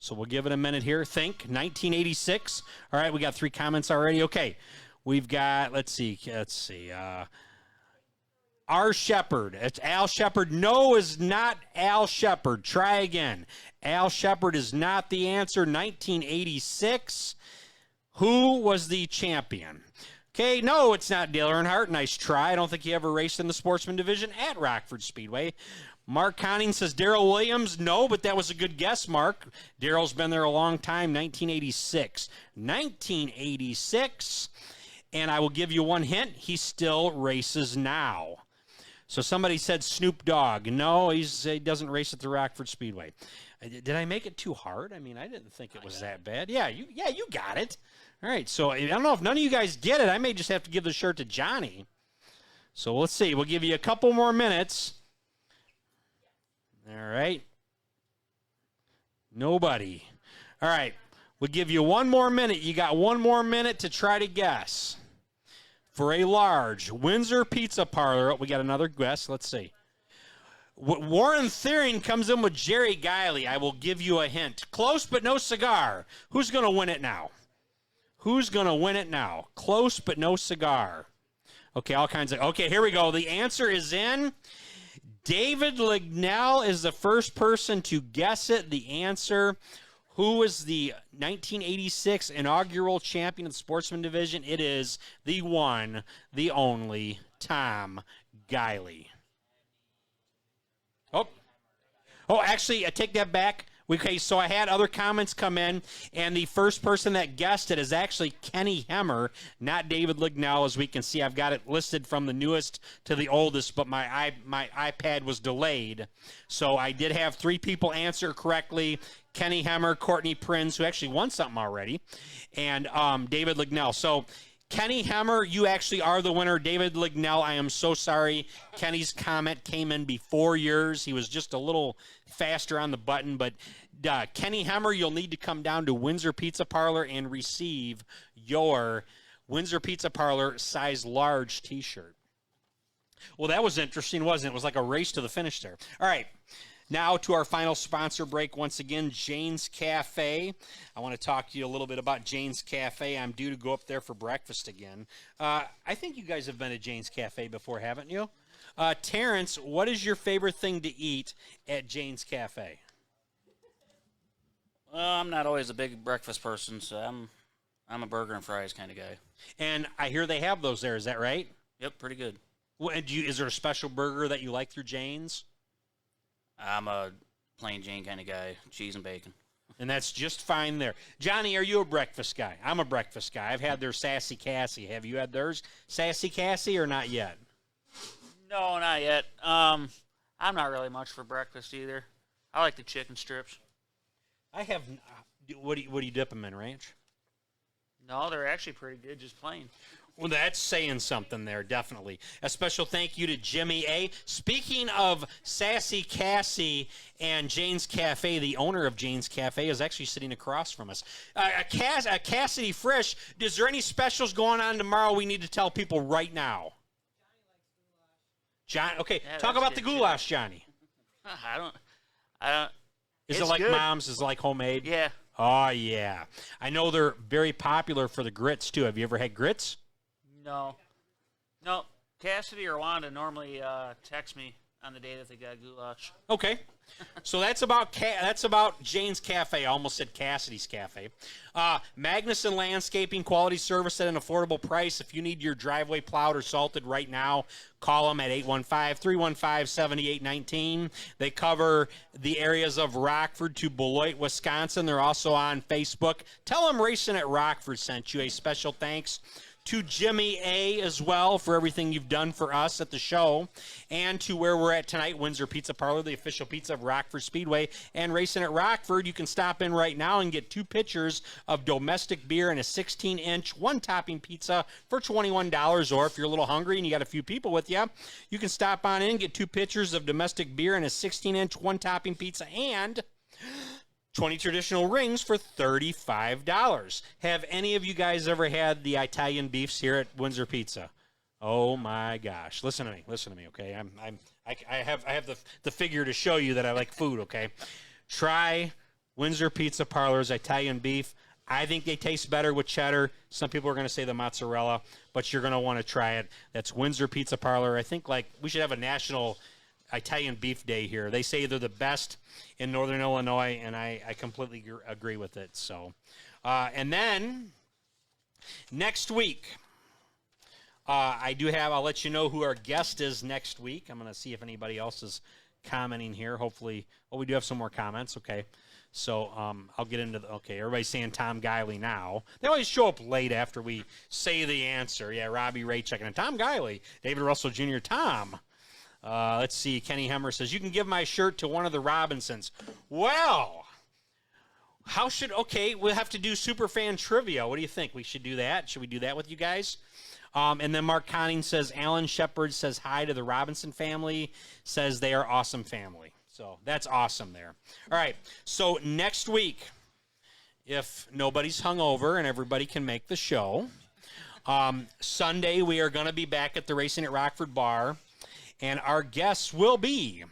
So we'll give it a minute here. Think 1986. All right, we got 3 comments already. Okay, we've got, let's see. R. Shepard. It's Al Shepard. No, is not Al Shepard. Try again. Al Shepard is not the answer. 1986. Who was the champion? Okay, no, it's not Dale Earnhardt. Nice try. I don't think he ever raced in the Sportsman division at Rockford Speedway. Mark Conning says Darrell Williams. No, but that was a good guess, Mark. Darrell's been there a long time. 1986. 1986. And I will give you one hint. He still races now. So somebody said Snoop Dogg. No, he doesn't race at the Rockford Speedway. Did I make it too hard? I mean, I didn't think it was that bad. Yeah, you got it. All right, so I don't know if none of you guys get it. I may just have to give the shirt to Johnny. So let's see. We'll give you a couple more minutes. All right. Nobody. All right. We'll give you one more minute. You got one more minute to try to guess. For a large Windsor Pizza Parlor. Oh, we got another guess. Let's see. Warren Thiering comes in with Jerry Guiley. I will give you a hint. Close but no cigar. Who's going to win it now? Who's going to win it now? Close but no cigar. Okay, all kinds of... Okay, here we go. The answer is in. David Lignell is the first person to guess it. The answer... Who was the 1986 inaugural champion of the Sportsman division? It is the one, the only, Tom Guiley. Oh, actually, I take that back. Okay, so I had other comments come in, and the first person that guessed it is actually Kenny Hemmer, not David Lignell. As we can see, I've got it listed from the newest to the oldest, but my iPad was delayed. So I did have 3 people answer correctly. Kenny Hemmer, Courtney Prinz, who actually won something already, and David Lignell. So Kenny Hemmer, you actually are the winner. David Lignell, I am so sorry. Kenny's comment came in before yours. He was just a little faster on the button, but Kenny Hemmer, you'll need to come down to Windsor Pizza Parlor and receive your Windsor Pizza Parlor size large t-shirt. Well, that was interesting, wasn't it? It was like a race to the finish there. All right. Now to our final sponsor break. Once again, Jane's Cafe. I want to talk to you a little bit about Jane's Cafe. I'm due to go up there for breakfast again. I think you guys have been to Jane's Cafe before, haven't you? Terrence, what is your favorite thing to eat at Jane's Cafe? I'm not always a big breakfast person, so I'm a burger and fries kind of guy. And I hear they have those there. Is that right? Yep, pretty good. Well, and is there a special burger that you like through Jane's? I'm a plain Jane kind of guy, cheese and bacon. And that's just fine there. Johnny, are you a breakfast guy? I'm a breakfast guy. I've had their Sassy Cassie. Have you had theirs, Sassy Cassie, or not yet? No, not yet. I'm not really much for breakfast either. I like the chicken strips. I have. What do you dip them in, Ranch? No, they're actually pretty good, just plain. Well, that's saying something there, definitely. A special thank you to Jimmy A. Speaking of Sassy Cassie and Jane's Cafe, the owner of Jane's Cafe is actually sitting across from us. Cassidy Frisch, is there any specials going on tomorrow we need to tell people right now? John, okay, yeah, talk about the goulash, Johnny. I don't. Is it like good. Mom's? Is it like homemade? Yeah. Oh, yeah. I know they're very popular for the grits, too. Have you ever had grits? No. Cassidy or Wanda normally text me on the day that they got goulash. Okay. So that's about Jane's Cafe. I almost said Cassidy's Cafe. Magnuson Landscaping, quality service at an affordable price. If you need your driveway plowed or salted right now, call them at 815-315-7819. They cover the areas of Rockford to Beloit, Wisconsin. They're also on Facebook. Tell them Racin at Rockford sent you. A special thanks to Jimmy A. as well for everything you've done for us at the show, and to where we're at tonight, Windsor Pizza Parlor, the official pizza of Rockford Speedway, and Racin at Rockford. You can stop in right now and get 2 pitchers of domestic beer and a 16-inch one-topping pizza for $21, or if you're a little hungry and you got a few people with you, you can stop on in, get 2 pitchers of domestic beer and a 16-inch one-topping pizza, and 20 traditional rings for $35. Have any of you guys ever had the Italian beefs here at Windsor Pizza? Oh my gosh! Listen to me, okay? I have the figure to show you that I like food. Okay, try Windsor Pizza Parlor's Italian beef. I think they taste better with cheddar. Some people are going to say the mozzarella, but you're going to want to try it. That's Windsor Pizza Parlor. I think we should have a national Italian beef day here. They say they're the best in Northern Illinois, and I completely agree with it. So, and then next week, I'll let you know who our guest is next week. I'm going to see if anybody else is commenting here. Hopefully, we do have some more comments. Okay. So I'll get into everybody's saying Tom Guiley now. They always show up late after we say the answer. Yeah, Robbie Ray checking in. Tom Guiley, David Russell Jr., Tom. Let's see. Kenny Hemmer says, you can give my shirt to one of the Robinsons. Well, we'll have to do Superfan Trivia. What do you think? We should do that? Should we do that with you guys? And then Mark Conning says, Alan Shepard says hi to the Robinson family, says they are awesome family. So that's awesome there. All right. So next week, if nobody's hungover and everybody can make the show, Sunday we are going to be back at the Racin at Rockford bar. And our guests will be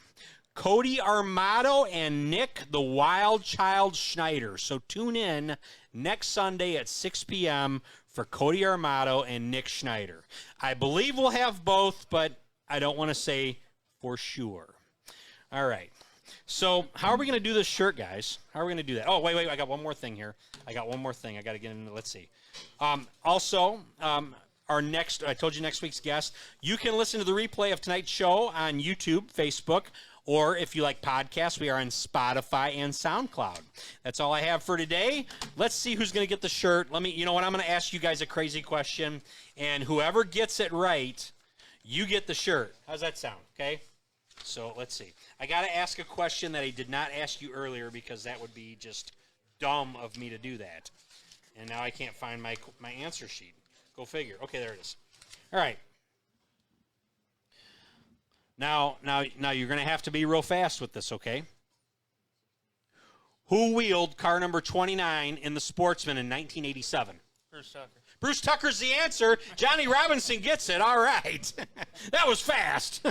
Cody Armato and Nick the Wild Child Schneider. So tune in next Sunday at 6 p.m. for Cody Armato and Nick Schneider. I believe we'll have both, but I don't want to say for sure. All right. So how are we going to do this shirt, guys? How are we going to do that? Oh, wait. I got one more thing here. I got to get into. Let's see. I told you next week's guest, you can listen to the replay of tonight's show on YouTube, Facebook, or if you like podcasts, we are on Spotify and SoundCloud. That's all I have for today. Let's see who's going to get the shirt. You know what? I'm going to ask you guys a crazy question, and whoever gets it right, you get the shirt. How's that sound? Okay? So let's see. I got to ask a question that I did not ask you earlier because that would be just dumb of me to do that. And now I can't find my answer sheet. Go figure. Okay, there it is. All right. Now you're going to have to be real fast with this, okay? Who wheeled car number 29 in the Sportsman in 1987? Bruce Tucker. Bruce Tucker's the answer. Johnny Robinson gets it. All right. That was fast.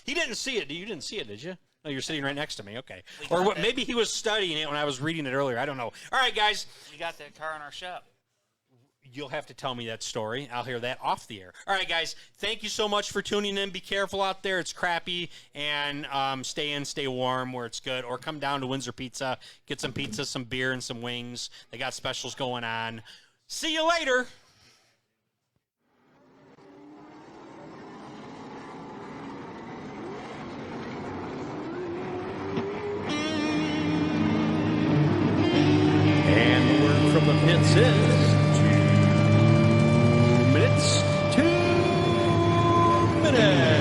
He didn't see it. You didn't see it, did you? No, you're sitting right next to me. Okay. Or maybe he was studying it when I was reading it earlier. I don't know. All right, guys. We got that car in our shop. You'll have to tell me that story. I'll hear that off the air. All right, guys. Thank you so much for tuning in. Be careful out there. It's crappy. And stay warm where it's good. Or come down to Windsor Pizza. Get some pizza, some beer, and some wings. They got specials going on. See you later. And the word from the pits is 2 minutes.